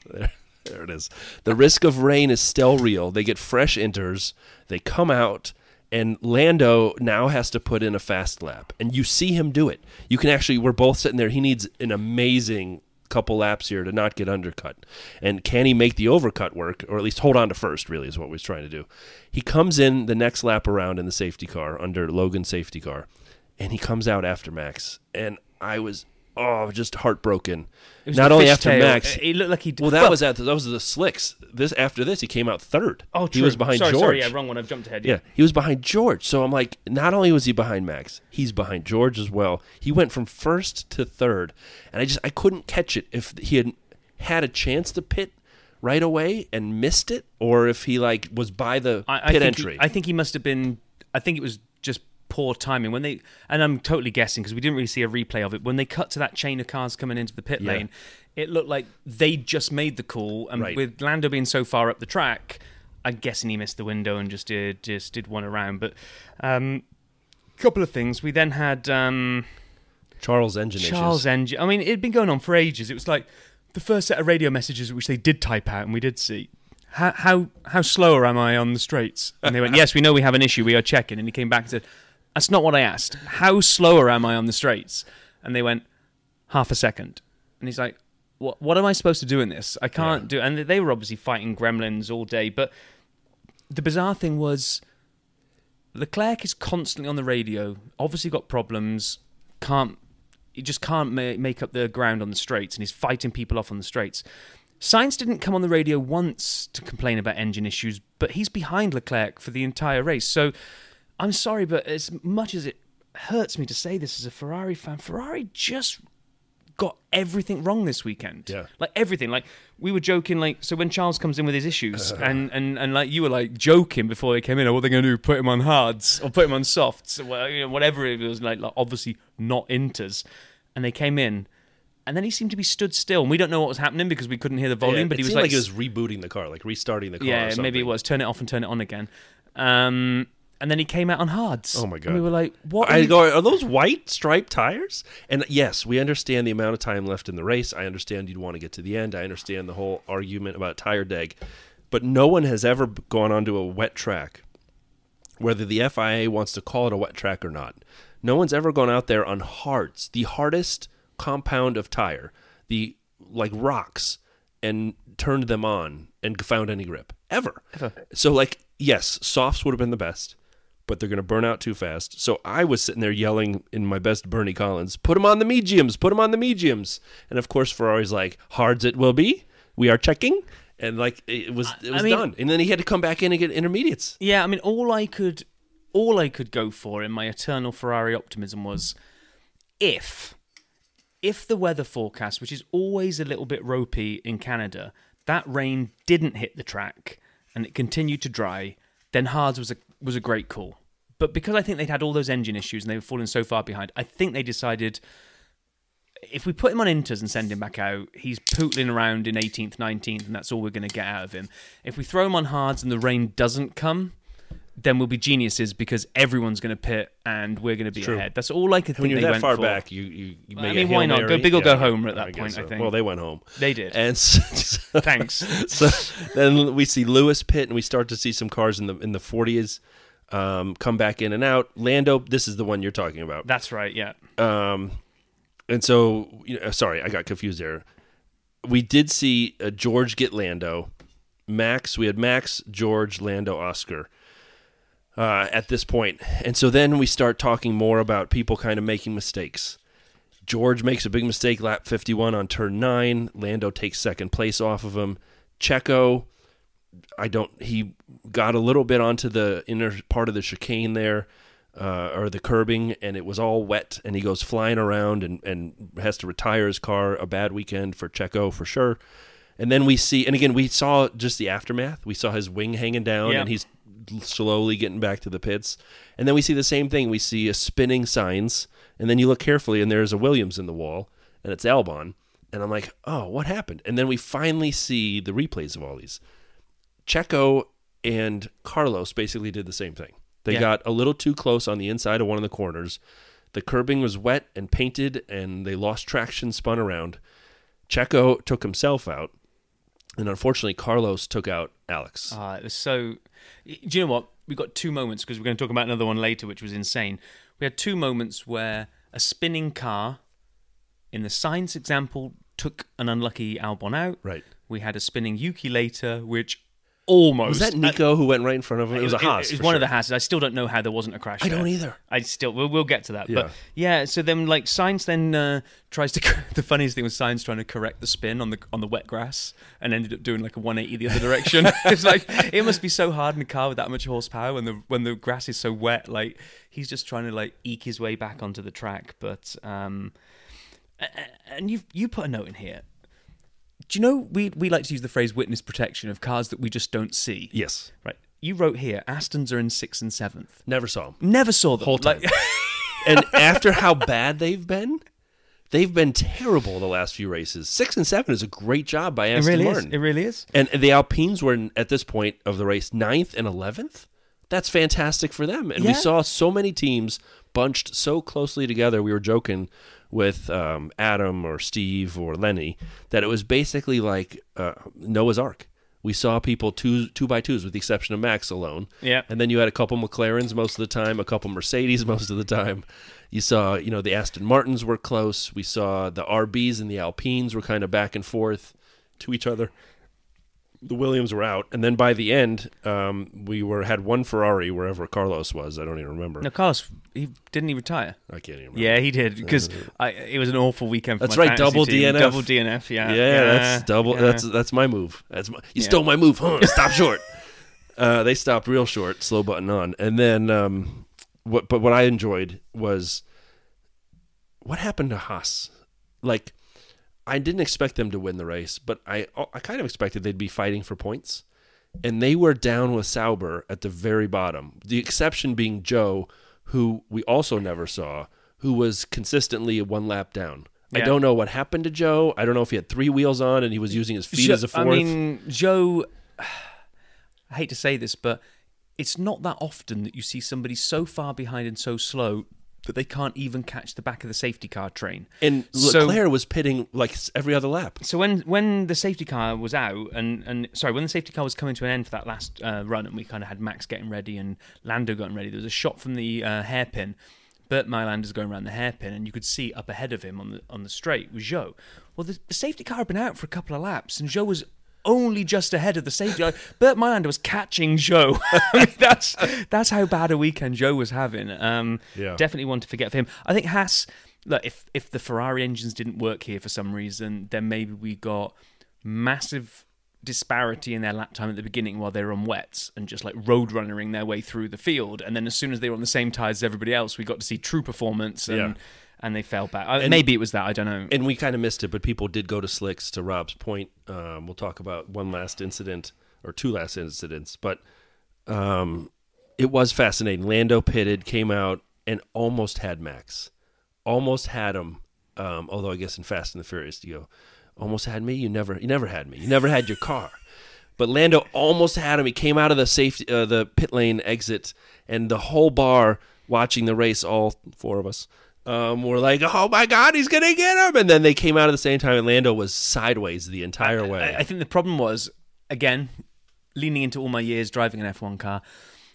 There it is. The risk of rain is still real. They get fresh inters. They come out, and Lando now has to put in a fast lap. And you see him do it. You can actually, we're both sitting there. He needs an amazing couple laps here to not get undercut. And can he make the overcut work, or at least hold on to first, really, is what we're trying to do. He comes in the next lap around in the safety car, under Logan's safety car, and he comes out after Max. And I was... just heartbroken. Not only after Max, it looked like he. That was the slicks. After this, he came out third. Oh, true. He was behind George. Sorry, wrong one. I've jumped ahead. Yeah, he was behind George. So I'm like, not only was he behind Max, he's behind George as well. He went from first to third, and I couldn't catch it if he had a chance to pit right away and missed it, or if he was by the pit entry. I think he must have been. I think it was just poor timing when and I'm totally guessing because we didn't really see a replay of it. When they cut to that chain of cars coming into the pit lane, it looked like they just made the call, and with Lando being so far up the track, I'm guessing he missed the window and just did one around. But couple of things. We then had Charles' engine. I mean, it had been going on for ages. It was like the first set of radio messages which they did type out, and we did see. How slower am I on the straights? And they went, yes, we know we have an issue. We are checking. And he came back and said, that's not what I asked. How slower am I on the straights? And they went, half a second. And he's like, what am I supposed to do in this? I can't do it. And they were obviously fighting gremlins all day. But the bizarre thing was Leclerc is constantly on the radio, obviously got problems, he just can't make up the ground on the straights, and he's fighting people off on the straights. Sainz didn't come on the radio once to complain about engine issues, but he's behind Leclerc for the entire race. So I'm sorry, but as much as it hurts me to say this as a Ferrari fan, Ferrari just got everything wrong this weekend. Yeah. Like everything. Like we were joking, so when Charles comes in with his issues and like you were joking before they came in, what are they going to do? Put him on hards or put him on softs? Well, whatever it was, like obviously not inters. And they came in, and then he seemed to be stood still, and we don't know what was happening because we couldn't hear the volume. But he was like he was rebooting the car, like restarting the car. Yeah, or something. Maybe it was. Turn it off and turn it on again. And then he came out on hards. Oh my god! And we were like, "What?" Are those white striped tires? And yes, we understand the amount of time left in the race. I understand you'd want to get to the end. I understand the whole argument about tire deg, but no one has ever gone onto a wet track, whether the FIA wants to call it a wet track or not. No one's ever gone out there on hards, the hardest compound of tire, the rocks, and turned them on and found any grip ever. So yes, softs would have been the best, but they're going to burn out too fast. So I was sitting there yelling in my best Bernie Collins, put them on the mediums, put them on the mediums. And of course Ferrari's like, hards it will be, we are checking. And it was done. And then he had to come back in and get intermediates. Yeah, I mean, all I could go for in my eternal Ferrari optimism was if the weather forecast, which is always a little bit ropey in Canada, that rain didn't hit the track and it continued to dry, then hards was a great call. But because I think they'd had all those engine issues and they were falling so far behind, I think they decided if we put him on inters and send him back out, he's pootling around in 18th, 19th, and that's all we're going to get out of him. If we throw him on hards and the rain doesn't come, then we'll be geniuses because everyone's going to pit and we're going to be ahead. That's all I could think they went for. When you're that far back, you make I mean, why not? Go big or go home at that point, I think. Well, they went home. They did. And thanks. So then we see Lewis pit, and we start to see some cars in the 40s come back in and out. Lando, this is the one you're talking about. That's right, yeah. And so, sorry, I got confused there. We did see George get Lando. We had Max, George, Lando, Oscar. At this point. And so then we start talking more about people kind of making mistakes. George makes a big mistake, lap 51 on turn 9. Lando takes second place off of him. Checo, he got a little bit onto the inner part of the chicane there. or the curbing, and it was all wet, and he goes flying around and has to retire his car. A bad weekend for Checo for sure. And then we see, and again, we saw just the aftermath. We saw his wing hanging down, and he's slowly getting back to the pits. And then we see the same thing. We see a spinning signs, and then you look carefully, and there's a Williams in the wall, and it's Albon. And I'm like, oh, what happened? And then we finally see the replays of all these. Checo and Carlos basically did the same thing. They got a little too close on the inside of one of the corners. The curbing was wet and painted, and they lost traction, spun around. Checo took himself out, and unfortunately, Carlos took out Alex. It was so... Do you know what? We got two moments, because we're going to talk about another one later, which was insane. We had two moments where a spinning car, in the Sainz example, took an unlucky Albon out. Right. We had a spinning Yuki later, which almost... Was that Nico who went right in front of him? It was a Haas. It was one of the Haas. I still don't know how there wasn't a crash I there. don't either. We'll get to that. Yeah. But yeah, so then like Sainz then tries to... The funniest thing was Sainz trying to correct the spin on the wet grass and ended up doing like a 180 the other direction. It's like, it must be so hard in a car with that much horsepower when the grass is so wet. Like, he's just trying to like eke his way back onto the track. But... and you put a note in here. Do you know we like to use the phrase witness protection of cars that we just don't see? Yes. Right. You wrote here, Astons are in 6th and 7th. Never saw them. Never saw them. Whole time. And after how bad they've been terrible the last few races. 6 and 7 is a great job by Aston Martin. It really is. And the Alpines were, at this point of the race, 9th and 11th. That's fantastic for them. And we saw so many teams bunched so closely together. We were joking with Adam or Steve or Lenny that it was basically like Noah's Ark. We saw people two by twos, with the exception of Max alone. Yeah. And then you had a couple McLarens most of the time, a couple Mercedes most of the time. You saw, the Aston Martins were close. We saw the RBs and the Alpines were kind of back and forth to each other. The Williams were out, and then by the end, we had one Ferrari wherever Carlos was. I don't even remember. No, Carlos, didn't he retire? I can't even remember. Yeah, he did, because it was an awful weekend for that's my right, double team. DNF. Double DNF, yeah. Yeah, that's double. Yeah. That's my move. You stole my move, huh? Stop short. They stopped real short, slow button on, and then what I enjoyed was what happened to Haas. Like, I didn't expect them to win the race, but I kind of expected they'd be fighting for points. And they were down with Sauber at the very bottom. The exception being Joe, who we also never saw, who was consistently one lap down. Yeah. I don't know what happened to Joe. I don't know if he had 3 wheels on and he was using his feet as a fourth. I mean, Joe, I hate to say this, but it's not that often that you see somebody so far behind and so slow that they can't even catch the back of the safety car train. And Leclerc was pitting like every other lap. So when the safety car was out, when the safety car was coming to an end for that last run, and we kind of had Max getting ready and Lando getting ready, there was a shot from the hairpin. Burt Mylander's going around the hairpin, and you could see up ahead of him on the straight was Zhou. Well, the safety car had been out for a couple of laps, and Zhou was only just ahead of the safety. Burt Mylander was catching Zhou. I mean, that's how bad a weekend Zhou was having. Definitely one to forget for him. I think Haas, look, if the Ferrari engines didn't work here for some reason, then maybe we got massive disparity in their lap time at the beginning while they were on wets and just like road runnering their way through the field. And then as soon as they were on the same tyres as everybody else, we got to see true performance and they fell back. Maybe it was that, I don't know. And we kind of missed it, but people did go to slicks, to Rob's point. We'll talk about one last incident, or 2 last incidents, but it was fascinating. Lando pitted, came out, and almost had Max. Almost had him, although I guess in Fast and the Furious, you go, almost had me? You never had me. You never had your car. But Lando almost had him. He came out of the pit lane exit, and the whole bar watching the race, all 4 of us, were like, oh my God, he's going to get him. And then they came out at the same time, and Lando was sideways the entire way. I think the problem was, again, leaning into all my years driving an F1 car,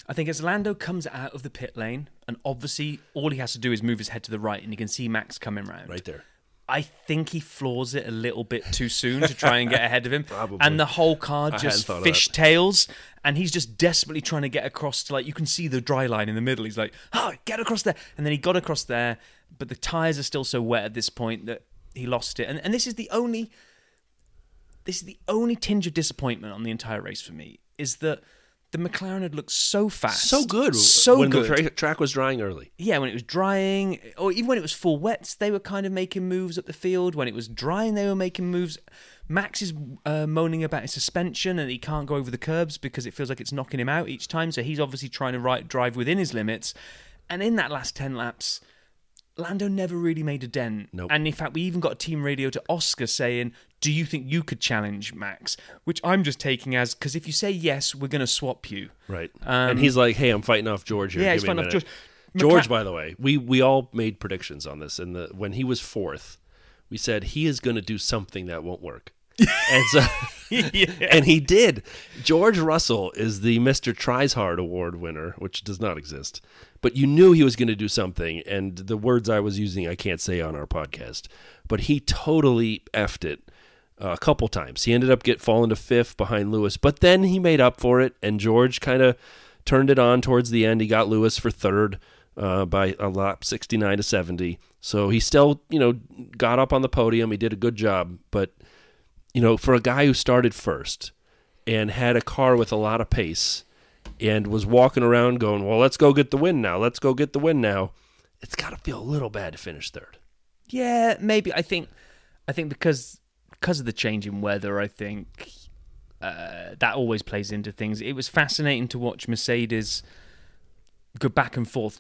I think as Lando comes out of the pit lane, and obviously all he has to do is move his head to the right, and you can see Max coming round. Right there. I think he floors it a little bit too soon to try and get ahead of him. Probably. And the whole car just fishtails, and he's just desperately trying to get across to, like, you can see the dry line in the middle. He's like, get across there. And then he got across there, but the tyres are still so wet at this point that he lost it. And this is the only tinge of disappointment on the entire race for me, is that the McLaren had looked so fast. So good. So when good. the track was drying early. Yeah, when it was drying, or even when it was full wets, they were kind of making moves up the field. When it was drying, they were making moves. Max is moaning about his suspension and he can't go over the curbs because it feels like it's knocking him out each time. So he's obviously trying to drive within his limits. And in that last 10 laps, Lando never really made a dent. Nope. And in fact, we even got a team radio to Oscar saying, do you think you could challenge Max? Which I'm just taking as, because if you say yes, we're going to swap you. Right. And he's like, hey, I'm fighting off George here. Yeah, Give he's me a fighting off minute. George. George, by the way, we all made predictions on this. And when he was fourth, we said he is going to do something that won't work. And so, and he did. George Russell is the Mr. Tries Hard Award winner, which does not exist. But you knew he was going to do something, and the words I was using I can't say on our podcast. But he totally effed it a couple times. He ended up falling to fifth behind Lewis, but then he made up for it, and George kind of turned it on towards the end. He got Lewis for third by a lap, 69 to 70. So he still, got up on the podium. He did a good job, but for a guy who started first and had a car with a lot of pace and was walking around going, well, let's go get the win now. Let's go get the win now. It's got to feel a little bad to finish third. Yeah, maybe. I think because of the change in weather, I think that always plays into things. It was fascinating to watch Mercedes go back and forth.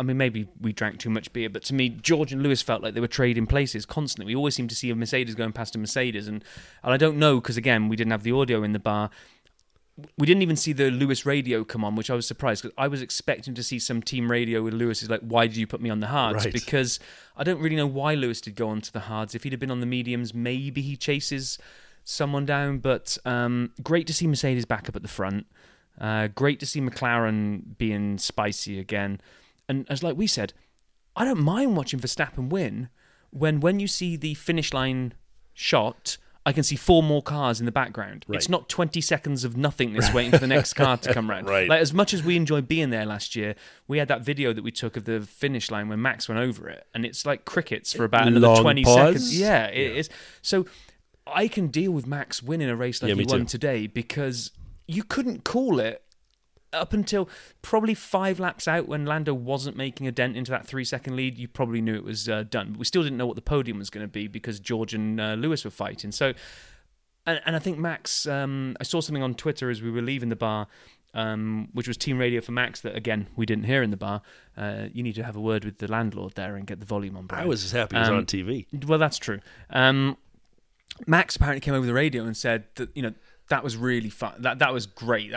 Maybe we drank too much beer, but to me, George and Lewis felt like they were trading places constantly. We always seemed to see a Mercedes going past a Mercedes, and I don't know, because again, we didn't have the audio in the bar. We didn't even see the Lewis radio come on, which I was surprised, because I was expecting to see some team radio with Lewis is like, why did you put me on the hards? Right. Because I don't really know why Lewis did go on to the hards. If he'd have been on the mediums, maybe he chases someone down, but great to see Mercedes back up at the front. Great to see McLaren being spicy again. And as like we said, I don't mind watching Verstappen win when you see the finish line shot, I can see 4 more cars in the background. Right. It's not 20 seconds of nothingness waiting for the next car to come round. Right. Like, as much as we enjoyed being there last year, we had that video that we took of the finish line when Max went over it, and it's like crickets for about another Long 20 pause? seconds. Yeah, it is. So I can deal with Max winning a race like he won today, because you couldn't call it up until probably 5 laps out, when Lando wasn't making a dent into that 3-second lead. You probably knew it was done. But we still didn't know what the podium was going to be, because George and Lewis were fighting. So, and I think Max, I saw something on Twitter as we were leaving the bar, which was team radio for Max that, again, we didn't hear in the bar. You need to have a word with the landlord there and get the volume on. Brian. I was as happy as on TV. Well, that's true. Max apparently came over the radio and said that, that was really fun. That was great.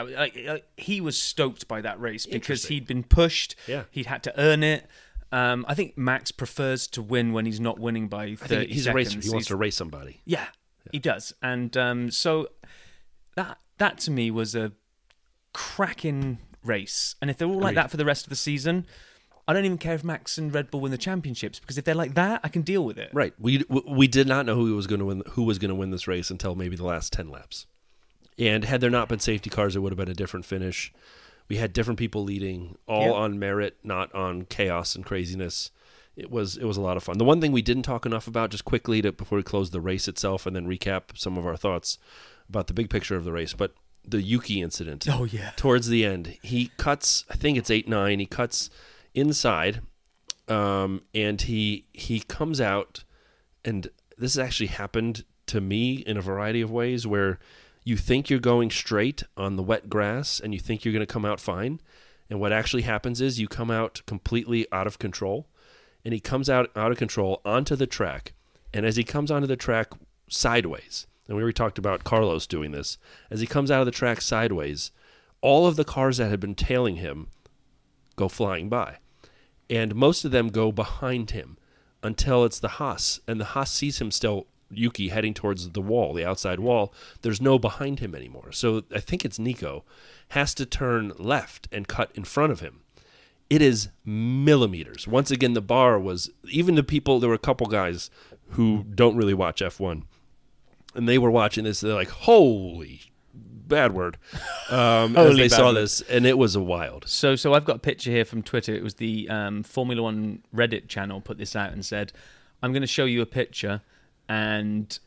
He was stoked by that race because he'd been pushed. Yeah. He'd had to earn it. I think Max prefers to win when he's not winning by 30 I think he's seconds. a racer. He wants to race somebody. Yeah, he does. And so that to me was a cracking race. And if they're all like that for the rest of the season, I don't even care if Max and Red Bull win the championships, because if they're like that, I can deal with it. Right. We did not know who was going to win this race until maybe the last 10 laps. And had there not been safety cars, it would have been a different finish. We had different people leading, all on merit, not on chaos and craziness. It was a lot of fun. The one thing we didn't talk enough about, just quickly before we close the race itself and then recap some of our thoughts about the big picture of the race, but the Yuki incident. Oh, yeah. Towards the end, he cuts, I think it's 8-9, he cuts inside, and he comes out, and this has actually happened to me in a variety of ways, where you think you're going straight on the wet grass and you think you're going to come out fine. And what actually happens is you come out completely out of control. And he comes out of control onto the track. And as he comes onto the track sideways, and we already talked about Carlos doing this, as he comes out of the track sideways, all of the cars that had been tailing him go flying by. And most of them go behind him until it's the Haas. And the Haas sees him still, Yuki, heading towards the wall, the outside wall. There's no behind him anymore. So I think it's Nico, has to turn left and cut in front of him. It is millimeters. Once again, the bar was, even the people, there were a couple guys who don't really watch F1, and they were watching this, they're like, holy, bad word, as they saw this, and it was a wild. So I've got a picture here from Twitter. It was the Formula One Reddit channel put this out and said, I'm going to show you a picture, and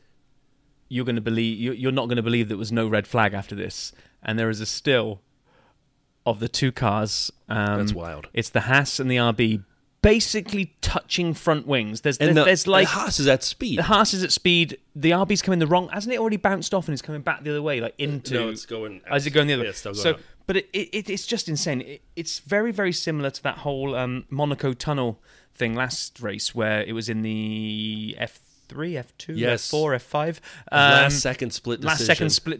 you're not going to believe there was no red flag after this, and there is a still of the two cars. That's wild. It's the Haas and the RB basically touching front wings. There's like the Haas is at speed. The Haas is at speed. The RB's coming the wrong. Hasn't it already bounced off and it's coming back the other way, like into? No, it's going. Is it going the other way? Yeah, it's still going up. But it's just insane. It's very, very similar to that whole Monaco tunnel thing last race, where it was in the F3, F2, yes. F4, F5. Last second split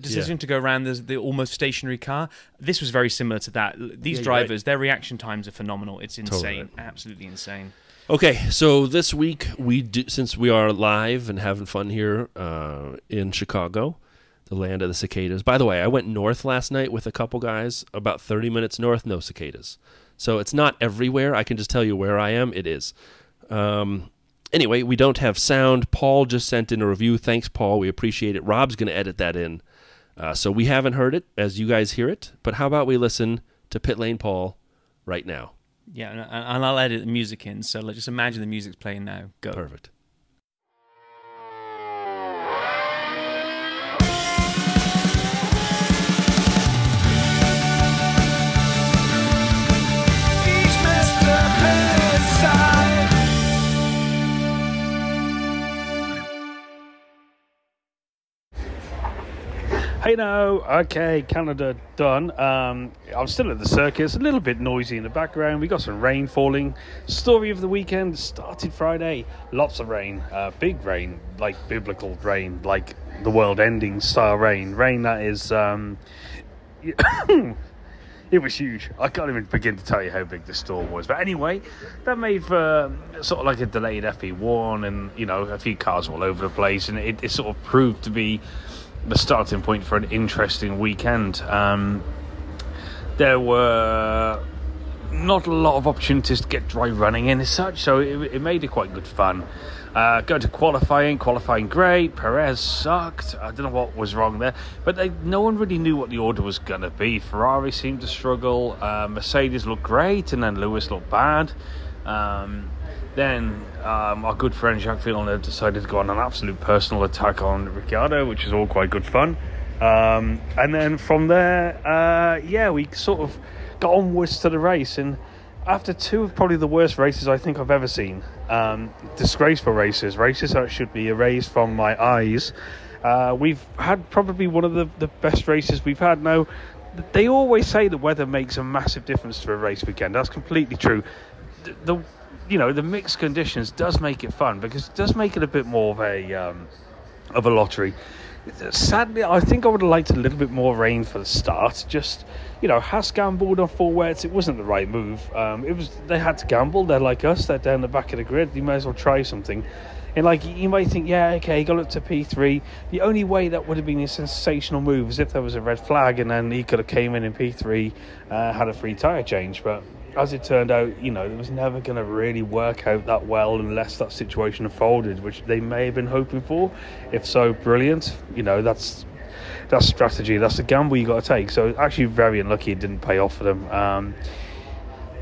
decision. To go around the almost stationary car. This was very similar to that. These drivers, their reaction times are phenomenal. It's insane. Totally. Absolutely insane. Okay, so this week, since we are live and having fun here in Chicago, the land of the cicadas. By the way, I went north last night with a couple guys, about 30 minutes north, no cicadas. So it's not everywhere. I can just tell you where I am. It is. Anyway, we don't have sound. Paul just sent in a review. Thanks, Paul. We appreciate it. Rob's going to edit that in. So we haven't heard it as you guys hear it. But how about we listen to Pitlane Paul right now? Yeah, and I'll edit the music in. So just imagine the music's playing now. Go. Perfect. Hey now, okay, Canada done. I'm still at the circus, a little bit noisy in the background. We got some rain falling. Story of the weekend started Friday. Lots of rain, big rain, like biblical rain, like the world-ending style rain. Rain that is, it was huge. I can't even begin to tell you how big the storm was. But anyway, that made for sort of like a delayed FP1 and, a few cars all over the place. And it sort of proved to be the starting point for an interesting weekend. There were not a lot of opportunities to get dry running in as such, so it made it quite good fun. Go to qualifying great. Perez sucked. I don't know what was wrong there, but no one really knew what the order was going to be. Ferrari seemed to struggle. Mercedes looked great, and then Lewis looked bad. Then our good friend Jacques Villeneuve decided to go on an absolute personal attack on Ricciardo, which is all quite good fun. And then from there, we sort of got onwards to the race. And after two of probably the worst races I think I've ever seen, disgraceful races that should be erased from my eyes, we've had probably one of the best races we've had. Now, they always say the weather makes a massive difference to a race weekend. That's completely true. The mixed conditions does make it fun, because it does make it a bit more of a lottery. Sadly, I think I would have liked a little bit more rain for the start. Just, Haas gambled on full wets. It wasn't the right move. They had to gamble. They're like us. They're down the back of the grid. You might as well try something. And you might think, yeah, okay, he got up to P3. The only way that would have been a sensational move is if there was a red flag, and then he could have came in P3, had a free tyre change. But as it turned out, it was never going to really work out that well unless that situation unfolded, which they may have been hoping for. If so, brilliant. That's strategy. That's a gamble you got to take. So actually very unlucky it didn't pay off for them.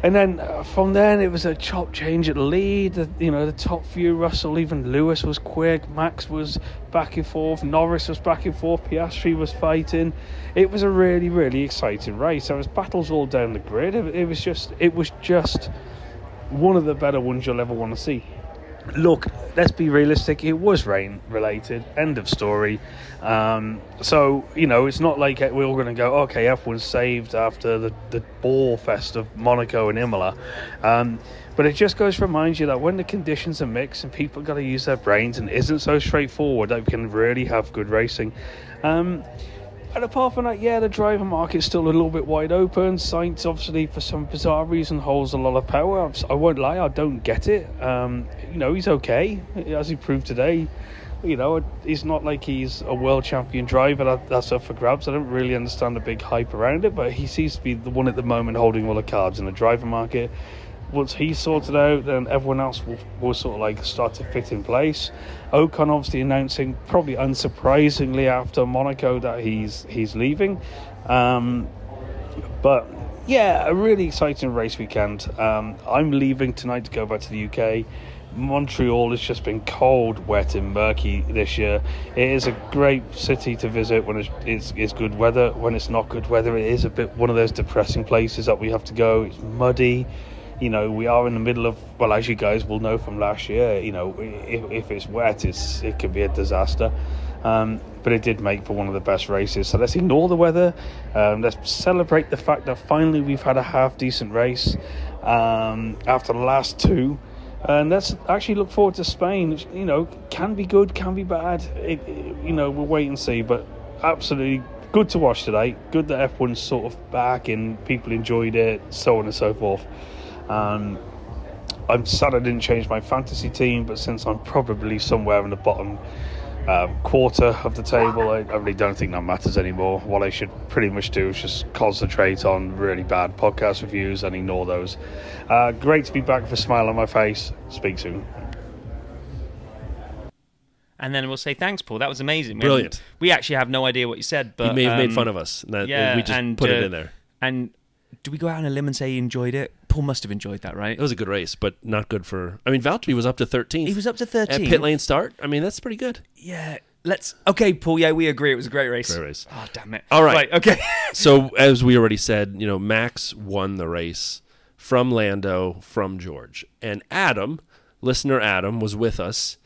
And then from then it was a chop change at the lead. The top few, Russell, even Lewis was quick. Max was back and forth. Norris was back and forth. Piastri was fighting. It was a really, really exciting race. There was battles all down the grid. It was just one of the better ones you'll ever want to see. Look, let's be realistic. It was rain related. End of story. So it's not like we're all going to go, okay, F1's saved after the ball fest of Monaco and Imola. But it just goes to remind you that when the conditions are mixed and people got to use their brains and isn't so straightforward, that we can really have good racing. And apart from that, the driver market's still a little bit wide open. Sainz, obviously, for some bizarre reason, holds a lot of power. I won't lie, I don't get it. He's okay, as he proved today. He's not like he's a world champion driver. That's up for grabs. I don't really understand the big hype around it, but he seems to be the one at the moment holding all the cards in the driver market. Once he's sorted out, then everyone else will sort of start to fit in place. Ocon obviously announcing, probably unsurprisingly after Monaco, that he's leaving. But yeah, a really exciting race weekend. I'm leaving tonight to go back to the UK. Montreal has just been cold, wet and murky this year. It is a great city to visit when it's good weather. When it's not good weather, it is a bit one of those depressing places that we have to go. It's muddy. You know, we are in the middle of, well, as you guys will know from last year, you know, if it's wet, it can be a disaster. But it did make for one of the best races. So let's ignore the weather. Let's celebrate the fact that finally we've had a half-decent race after the last two. And let's actually look forward to Spain, which, you know, can be good, can be bad. You know, we'll wait and see. But absolutely good to watch today. Good that F1's sort of back and people enjoyed it, so on and so forth. I'm sad I didn't change my fantasy team, but since I'm probably somewhere in the bottom quarter of the table, I really don't think that matters anymore. What I should pretty much do is just concentrate on really bad podcast reviews and ignore those. Great to be back with a smile on my face. Speak soon. And then we'll say thanks, Paul. That was amazing. Brilliant. We actually have no idea what you said, but You may have made fun of us. We just put it in there. And do we go out on a limb and say he enjoyed it? Paul must have enjoyed that, right? It was a good race, but not good for... I mean, Valtteri was up to 13th. He was up to 13th. At pit lane start. I mean, that's pretty good. Yeah. Okay, Paul. Yeah, we agree. It was a great race. Great race. Oh, damn it. All right. Okay. So, as we already said, you know, Max won the race from Lando, from George. And Adam, listener Adam, was with us.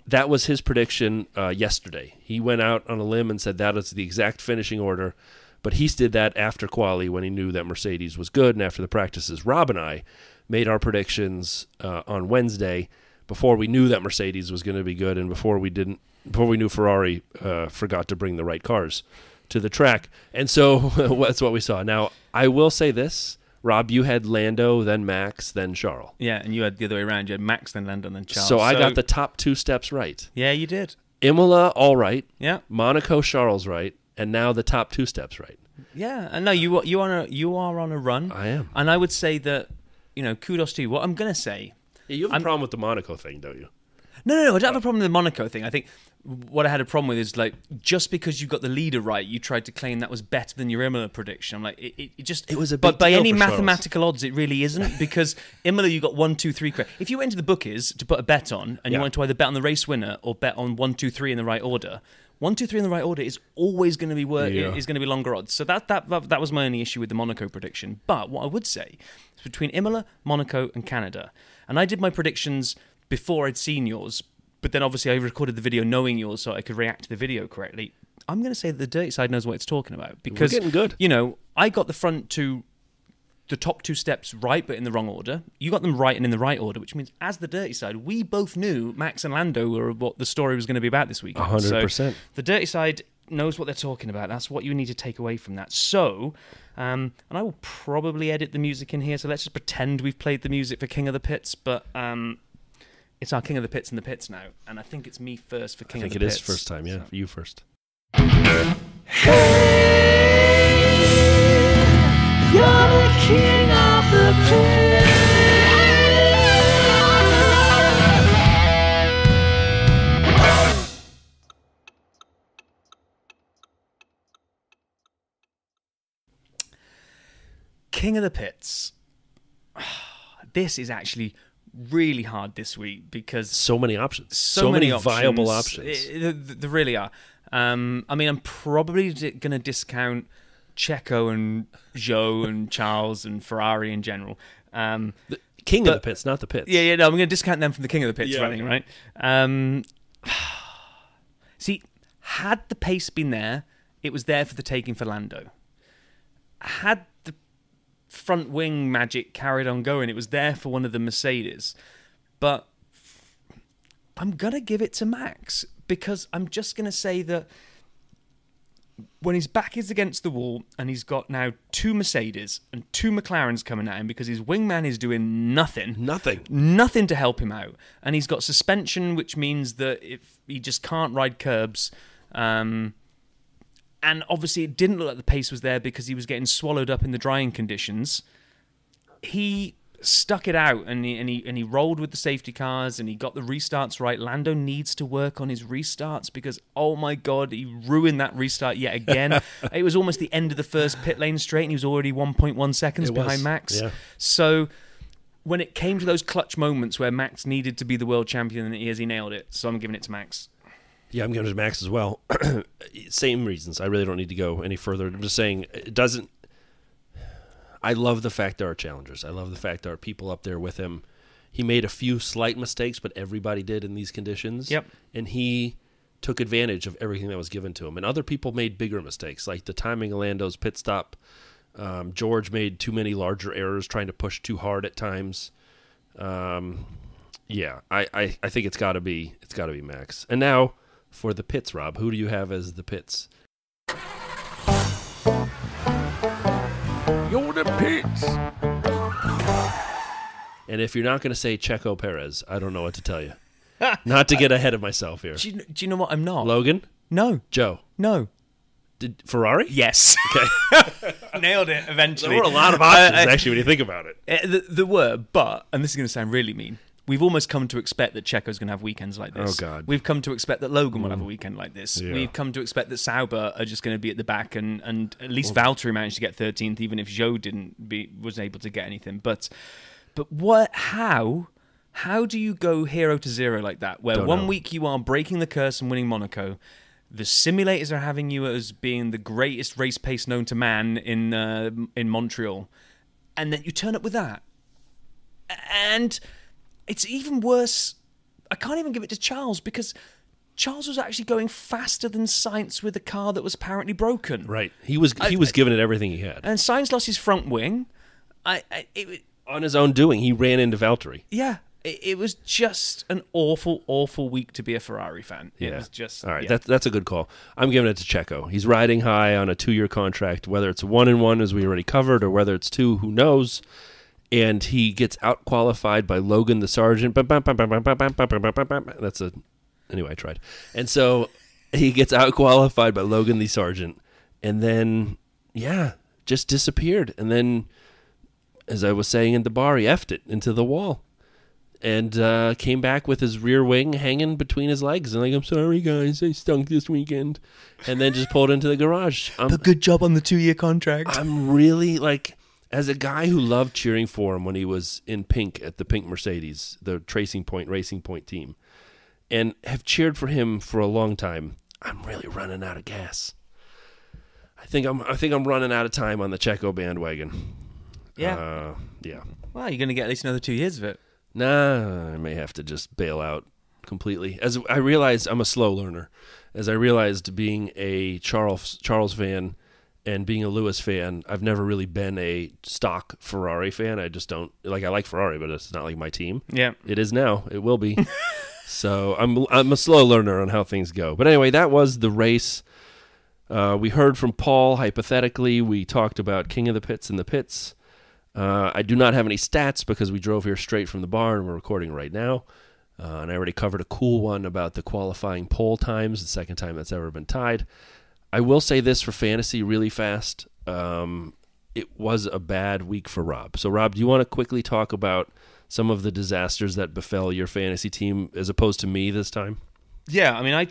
That was his prediction yesterday. He went out on a limb and said that is the exact finishing order. But he did that after quali when he knew that Mercedes was good and after the practices. Rob and I made our predictions on Wednesday before we knew that Mercedes was going to be good and before we knew Ferrari forgot to bring the right cars to the track. And so that's what we saw. Now, I will say this. Rob, you had Lando, then Max, then Charles. Yeah, and you had the other way around. You had Max, then Lando, then Charles. So I got the top two steps right. Yeah, you did. Imola, all right. Yeah. Monaco, Charles, right. And now the top two steps right. Yeah, and no, you are on a run. I am, and I would say that, you know, kudos to you. What I'm going to say, you have a problem with the Monaco thing, don't you? No, I don't have a problem with the Monaco thing. I think what I had a problem with is, like, just because you got the leader right, you tried to claim that was better than your Imola prediction. I'm like, it was a big but by deal any for mathematical odds, it really isn't, because Imola you got 1, 2, 3 correct. If you went to the bookies to put a bet on, and you wanted to either bet on the race winner or bet on 1, 2, 3 in the right order. 1, 2, 3 in the right order is always going to be is going to be longer odds. So that was my only issue with the Monaco prediction. But what I would say is between Imola, Monaco, and Canada, and I did my predictions before I'd seen yours, but then obviously I recorded the video knowing yours so I could react to the video correctly. I'm going to say that the dirty side knows what it's talking about, because we're getting good. You know, I got the top two steps right, but in the wrong order. You got them right and in the right order, which means as the dirty side, we both knew Max and Lando were what the story was going to be about this weekend. 100%. So the dirty side knows what they're talking about. That's what you need to take away from that. So, and I will probably edit the music in here, so let's just pretend we've played the music for King of the Pits, but it's our King of the Pits in the pits now, and I think it's me first for King of the Pits. I think it is first time, yeah. So. You first. You're the king of the pit. King of the Pits. This is actually really hard this week because so many options. So many viable options. There really are. I mean, I'm probably going to discount Checo and Zhou and Charles and Ferrari in general. The King of the Pits, not the Pits. Yeah, no, I'm going to discount them from the King of the Pits running, okay. Right? See, had the pace been there, it was there for the taking for Lando. Had the front wing magic carried on going, it was there for one of the Mercedes. But I'm going to give it to Max, because I'm just going to say that when his back is against the wall and he's got now 2 Mercedes and 2 McLarens coming at him because his wingman is doing nothing to help him out, and he's got suspension, which means that if he just can't ride curbs, and obviously it didn't look like the pace was there because he was getting swallowed up in the drying conditions. He stuck it out and he rolled with the safety cars and he got the restarts right. Lando needs to work on his restarts because, oh my God, he ruined that restart yet again. It was almost the end of the first pit lane straight and he was already 1.1 seconds behind Max. Yeah. So when it came to those clutch moments where Max needed to be the world champion, and he nailed it. So I'm giving it to Max. Yeah, I'm giving it to Max as well. Same reasons. I really don't need to go any further. I'm just saying it doesn't. I love the fact there are challengers. I love the fact there are people up there with him. He made a few slight mistakes, but everybody did in these conditions. Yep. And he took advantage of everything that was given to him. And other people made bigger mistakes, like the timing of Lando's pit stop. George made too many larger errors, trying to push too hard at times. Yeah, I think it's got to be Max. And now for the pits, Rob, who do you have as the pits? You're the pits. And if you're not going to say Checo Perez, I don't know what to tell you. Not to get ahead of myself here. Do you know what I'm not? Logan? No. Joe? No. Did Ferrari? Yes. Okay. Nailed it eventually. There were a lot of options, actually, when you think about it. There were, but, and this is going to sound really mean, we've almost come to expect that Checo's going to have weekends like this. Oh, God. We've come to expect that Logan will have a weekend like this. Yeah. We've come to expect that Sauber are just going to be at the back, and at least Valtteri managed to get 13th, even if Zhou wasn't able to get anything. But what? How do you go 0 to 0 like that? Where Don't one know. week you are breaking the curse and winning Monaco, the simulators are having you as being the greatest race pace known to man in Montreal, and then you turn up with that, and it's even worse. I can't even give it to Charles because Charles was actually going faster than Sainz with a car that was apparently broken. Right. He was giving it everything he had. And Sainz lost his front wing. On his own doing, he ran into Valtteri. Yeah. It was just an awful, awful week to be a Ferrari fan. It was just... All right, yeah. that's a good call. I'm giving it to Checo. He's riding high on a 2-year contract, whether it's 1-1, as we already covered, or whether it's 2, who knows. And he gets out-qualified by Logan the Sergeant. Anyway, I tried. And so he gets out-qualified by Logan the Sergeant. And then, just disappeared. And then, as I was saying in the bar, he effed it into the wall. And came back with his rear wing hanging between his legs. And like, I'm sorry, guys, I stunk this weekend. And then just pulled into the garage. But good job on the 2-year contract. I'm really, like, as a guy who loved cheering for him when he was in pink at the Pink Mercedes, the Racing Point team, and have cheered for him for a long time, I'm really running out of gas. I think I'm running out of time on the Checo bandwagon. Yeah. Yeah. Well, you're going to get at least another 2 years of it. Nah, I may have to just bail out completely. As I realized, I'm a slow learner. As I realized, being a Charles fan and being a Lewis fan, I've never really been a stock Ferrari fan. I just don't like. I like Ferrari, but it's not like my team. Yeah, it is now. It will be. So I'm a slow learner on how things go. But anyway, that was the race. We heard from Paul. Hypothetically, we talked about King of the Pits and the pits. I do not have any stats because we drove here straight from the bar and we're recording right now. And I already covered a cool one about the qualifying pole times, the second time that's ever been tied. I will say this for fantasy really fast. It was a bad week for Rob. So, Rob, do you want to quickly talk about some of the disasters that befell your fantasy team as opposed to me this time? Yeah, I mean, I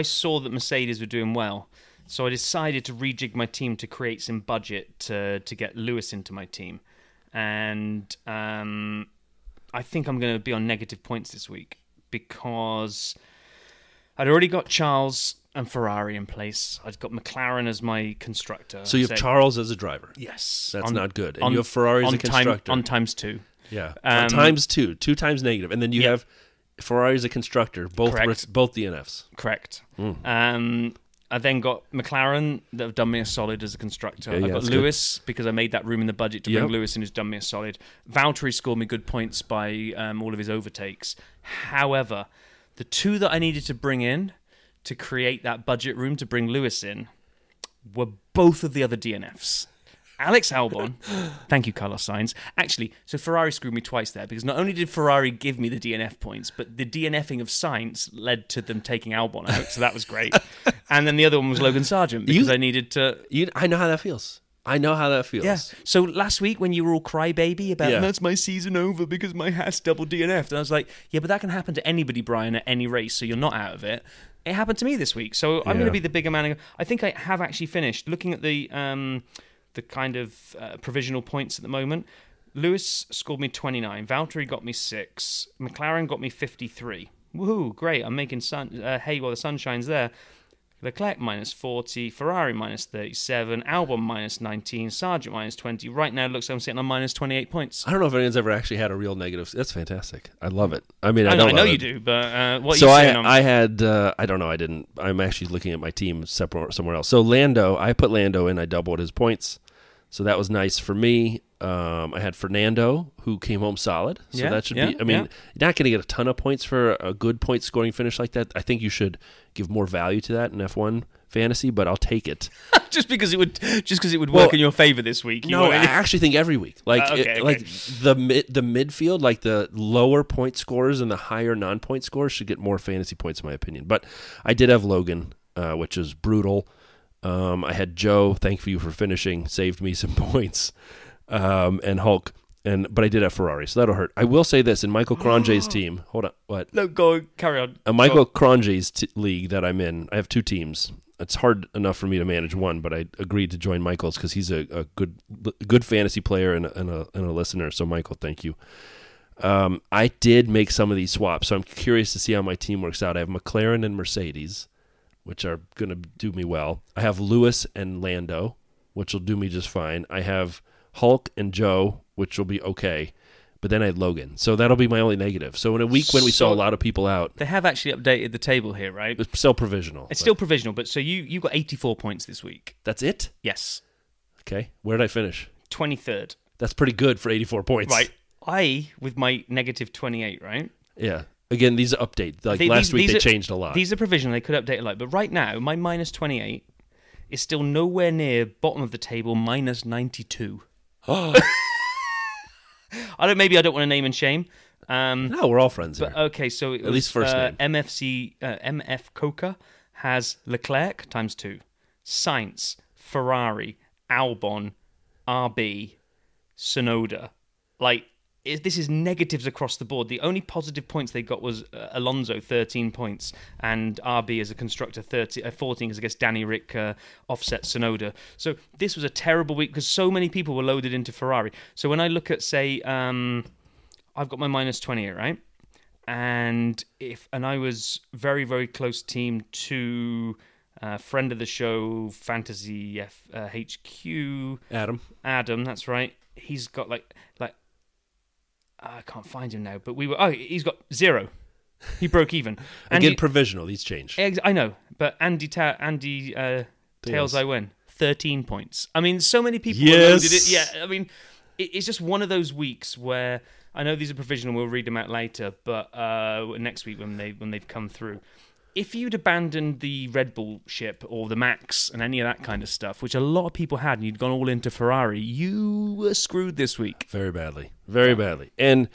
saw that Mercedes were doing well. So I decided to rejig my team to create some budget to get Lewis into my team. And I think I'm going to be on negative points this week because I'd already got Charles and Ferrari in place. I'd got McLaren as my constructor. So you have Charles as a driver. Yes. That's not good. And you have Ferrari as a constructor. On times 2. Yeah. On times 2. 2 times negative. And then you have Ferrari as a constructor, both DNFs. Correct. I then got McLaren that have done me a solid as a constructor. I got Lewis because I made that room in the budget to bring Lewis in, who's done me a solid. Valtteri scored me good points by all of his overtakes. However, the 2 that I needed to bring in to create that budget room to bring Lewis in were both of the other DNFs. Alex Albon, thank you, Carlos Sainz. Actually, so Ferrari screwed me twice there because not only did Ferrari give me the DNF points, but the DNFing of Sainz led to them taking Albon out, so that was great. And then the other one was Logan Sargent because I needed to... I know how that feels. Yeah. So last week when you were all crybaby about that's my season over because my hat's double DNF'd, and I was like, yeah, but that can happen to anybody, Brian, at any race, so you're not out of it. It happened to me this week, so I'm going to be the bigger man. I think I have actually finished looking at the kind of provisional points at the moment. Lewis scored me 29. Valtteri got me 6. McLaren got me 53. Woohoo, great. I'm making hay while the sun shines there. Leclerc minus 40, Ferrari minus 37, Albon minus 19, Sargent minus 20. Right now, it looks like I'm sitting on minus 28 points. I don't know if anyone's ever actually had a real negative. That's fantastic. I love it. I mean, I know love you it. do, but what so are you saying? I had, I don't know, I didn't. I'm actually looking at my team somewhere else. So Lando, I put Lando in, I doubled his points. So that was nice for me. I had Fernando, who came home solid. So that should be, I mean, you're not going to get a ton of points for a good point scoring finish like that. I think you should give more value to that in F1 fantasy, but I'll take it. just because it would work in your favor this week. No, I actually think every week. Like like the midfield, like the lower point scorers and the higher non-point scorers should get more fantasy points in my opinion. But I did have Logan, which is brutal. I had Joe, thank you for finishing, saved me some points. And Hulk, but I did have Ferrari, so that'll hurt. I will say this, in Michael Cronje's team, hold on, what? No, carry on. Michael Cronje's league that I'm in, I have 2 teams. It's hard enough for me to manage one, but I agreed to join Michael's because he's a good fantasy player and a listener, so Michael, thank you. I did make some of these swaps, so I'm curious to see how my team works out. I have McLaren and Mercedes, which are going to do me well. I have Lewis and Lando, which will do me just fine. I have Hulk and Joe, which will be okay. But then I had Logan. So that'll be my only negative. So in a week when we saw a lot of people out... They have actually updated the table here, right? It's still provisional. It's still provisional, but so you got 84 points this week. That's it? Yes. Okay. Where did I finish? 23rd. That's pretty good for 84 points. Right. I, with my negative 28, right? Yeah. Again, these are updates. Like last week, they changed a lot. These are provisional. They could update a lot. But right now, my minus 28 is still nowhere near bottom of the table, minus 92. Maybe I don't want to name and shame. No, we're all friends here. Okay, so it was, at least first name. MF Coca has Leclerc times 2, Sainz, Ferrari, Albon, RB, Sonoda. This is negatives across the board. The only positive points they got was Alonso, 13 points, and RB as a constructor, 14, because I guess Danny Rick offset Sonoda. So this was a terrible week because so many people were loaded into Ferrari. So when I look at, say, I've got my minus 28, right? And I was very, very close team to friend of the show, Fantasy HQ. Adam, that's right. He's got I can't find him now, but he's got 0. He broke even. Again, provisional, these change. I know, but Andy Tails I win, 13 points. I mean, so many people loaded it. Yeah, I mean, it's just one of those weeks where I know these are provisional, we'll read them out later, but next week when they've come through. If you'd abandoned the Red Bull ship or the Max and any of that kind of stuff, which a lot of people had, and you'd gone all into Ferrari, you were screwed this week. Very badly. Very badly. And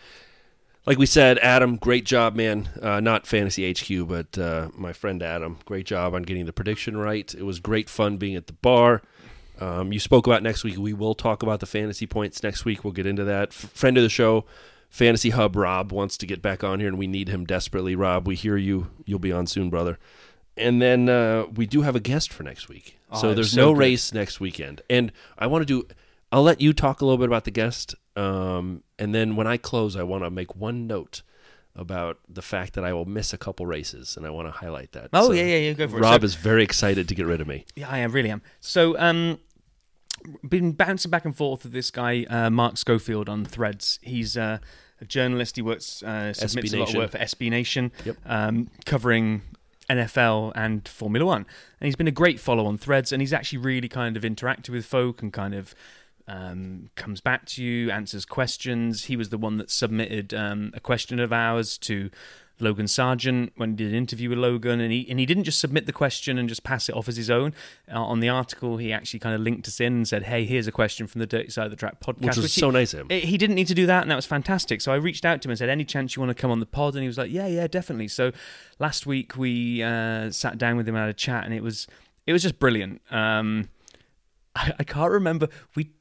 like we said, Adam, great job, man. Not Fantasy HQ, but my friend Adam, great job on getting the prediction right. It was great fun being at the bar. You spoke about next week. We will talk about the fantasy points next week. We'll get into that. Friend of the show, Fantasy Hub Rob, wants to get back on here, and we need him desperately. Rob, we hear you. You'll be on soon, brother. And then we do have a guest for next week. So there's no race next weekend. And I'll let you talk a little bit about the guest. And then when I close, I want to make one note about the fact that I will miss a couple races, and I want to highlight that. Oh, so yeah, go for it. Rob is very excited to get rid of me. Yeah, I really am. So, been bouncing back and forth with this guy, Mark Schofield, on Threads. He's a journalist. He submits a lot of work for SB Nation, covering NFL and Formula One. And he's been a great follow on Threads, and he's actually really kind of interactive with folk and kind of comes back to you, answers questions. He was the one that submitted a question of ours to Logan Sargent when he did an interview with Logan, and he didn't just submit the question and just pass it off as his own. On the article, he actually kind of linked us in and said, "Hey, here's a question from the Dirty Side of the Track podcast," which was so nice of him. He didn't need to do that, and that was fantastic. So I reached out to him and said, "Any chance you want to come on the pod?" And he was like, "Yeah, definitely." So last week we sat down with him and had a chat, and it was just brilliant. I can't remember. We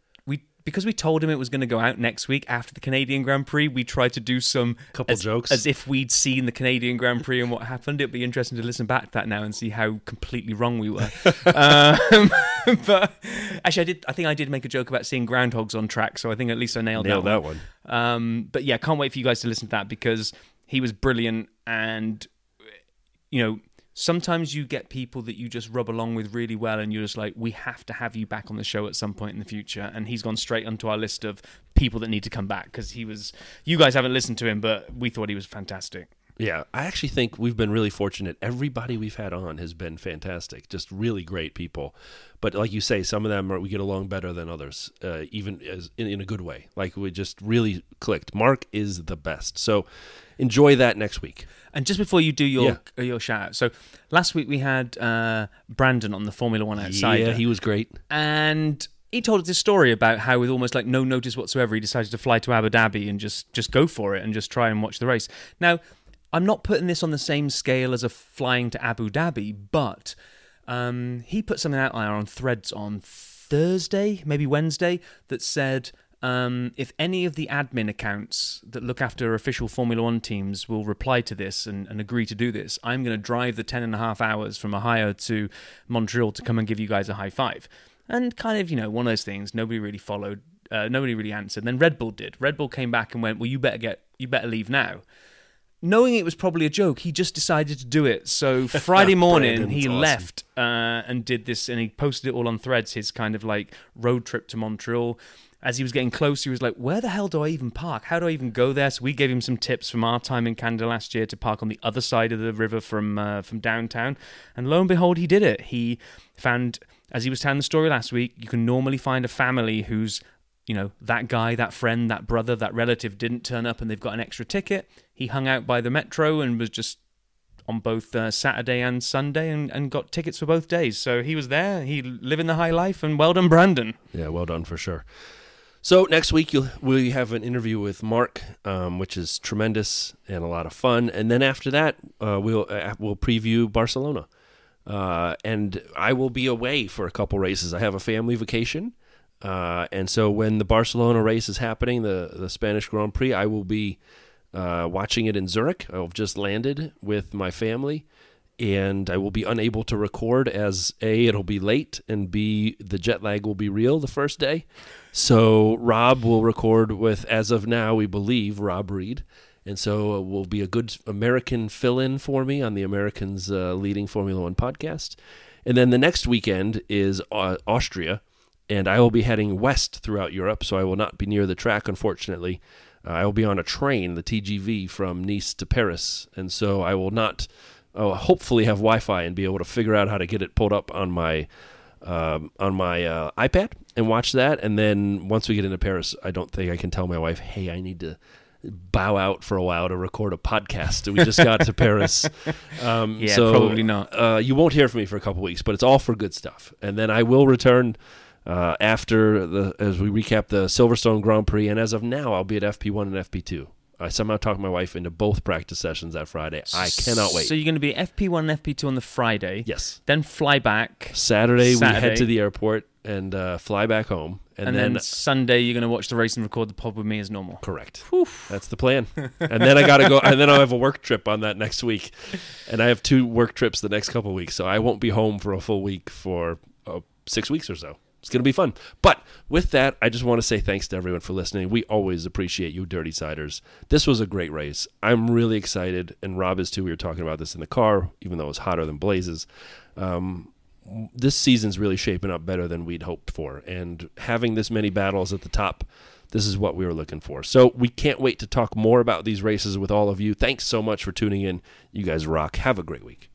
because we told him it was going to go out next week after the Canadian Grand Prix, we tried to do some Couple jokes. as if we'd seen the Canadian Grand Prix and what happened. It'd be interesting to listen back to that now and see how completely wrong we were. But actually, I think I did make a joke about seeing groundhogs on track, so I think at least I nailed that one. But yeah, can't wait for you guys to listen to that because he was brilliant. And sometimes you get people that you just rub along with really well, and you're just like, we have to have you back on the show at some point in the future. And he's gone straight onto our list of people that need to come back because you guys haven't listened to him, but we thought he was fantastic. Yeah, I actually think we've been really fortunate. Everybody we've had on has been fantastic, just really great people. But like you say, some of them we get along better than others, even as in a good way. Like we just really clicked. Mark is the best. So enjoy that next week. And just before you do your shout out, so last week we had Brandon on the Formula One Outsider. Yeah, he was great. And he told us this story about how with almost like no notice whatsoever, he decided to fly to Abu Dhabi and just go for it and just try and watch the race. Now, I'm not putting this on the same scale as a flying to Abu Dhabi, but he put something out there on Threads on Thursday, maybe Wednesday, that said if any of the admin accounts that look after official Formula One teams will reply to this and agree to do this, I'm going to drive the 10.5 hours from Ohio to Montreal to come and give you guys a high five. And kind of, one of those things, nobody really followed, nobody really answered. Then Red Bull did. Red Bull came back and went, well, you better leave now. Knowing it was probably a joke, he just decided to do it. So Friday morning, he left and did this, and he posted it all on Threads, his kind of like road trip to Montreal. As he was getting close, he was like, where the hell do I even park? How do I even go there? So we gave him some tips from our time in Canada last year to park on the other side of the river from downtown. And lo and behold, he did it. He found, as he was telling the story last week, you can normally find a family who's, that guy, that friend, that brother, that relative didn't turn up and they've got an extra ticket. He hung out by the metro and was just on both Saturday and Sunday and got tickets for both days. So he was there. He living the high life, and well done, Brandon. Yeah, well done for sure. So next week we have an interview with Mark, which is tremendous and a lot of fun. And then after that, we'll preview Barcelona. And I will be away for a couple races. I have a family vacation. And so when the Barcelona race is happening, the Spanish Grand Prix, I will be watching it in Zurich. I've just landed with my family, and I will be unable to record as A, it'll be late, and B, the jet lag will be real the first day. So Rob will record with, as of now, we believe, Rob Reed. And so it will be a good American fill-in for me on the Americans leading Formula One podcast. And then the next weekend is Austria, and I will be heading west throughout Europe, so I will not be near the track, unfortunately. I will be on a train, the TGV, from Nice to Paris, and so I will not hopefully have Wi-Fi and be able to figure out how to get it pulled up on my iPad and watch that. And then once we get into Paris, I don't think I can tell my wife, hey, I need to bow out for a while to record a podcast. We just got to Paris. So probably not. You won't hear from me for a couple weeks, but it's all for good stuff. And then I will return after as we recap the Silverstone Grand Prix, and as of now, I'll be at FP1 and FP2. I somehow talked my wife into both practice sessions that Friday. I cannot wait. So you're going to be FP1 and FP2 on the Friday. Yes. Then fly back. Saturday. We head to the airport and fly back home. And then Sunday, you're going to watch the race and record the pod with me as normal. Correct. Whew. That's the plan. And then I got to go. And then I'll have a work trip on that next week. And I have 2 work trips the next couple of weeks. So I won't be home for a full week for 6 weeks or so. It's going to be fun. But with that, I just want to say thanks to everyone for listening. We always appreciate you, Dirty Siders. This was a great race. I'm really excited, and Rob is too. We were talking about this in the car, even though it was hotter than blazes. This season's really shaping up better than we'd hoped for. And having this many battles at the top, this is what we were looking for. So we can't wait to talk more about these races with all of you. Thanks so much for tuning in. You guys rock. Have a great week.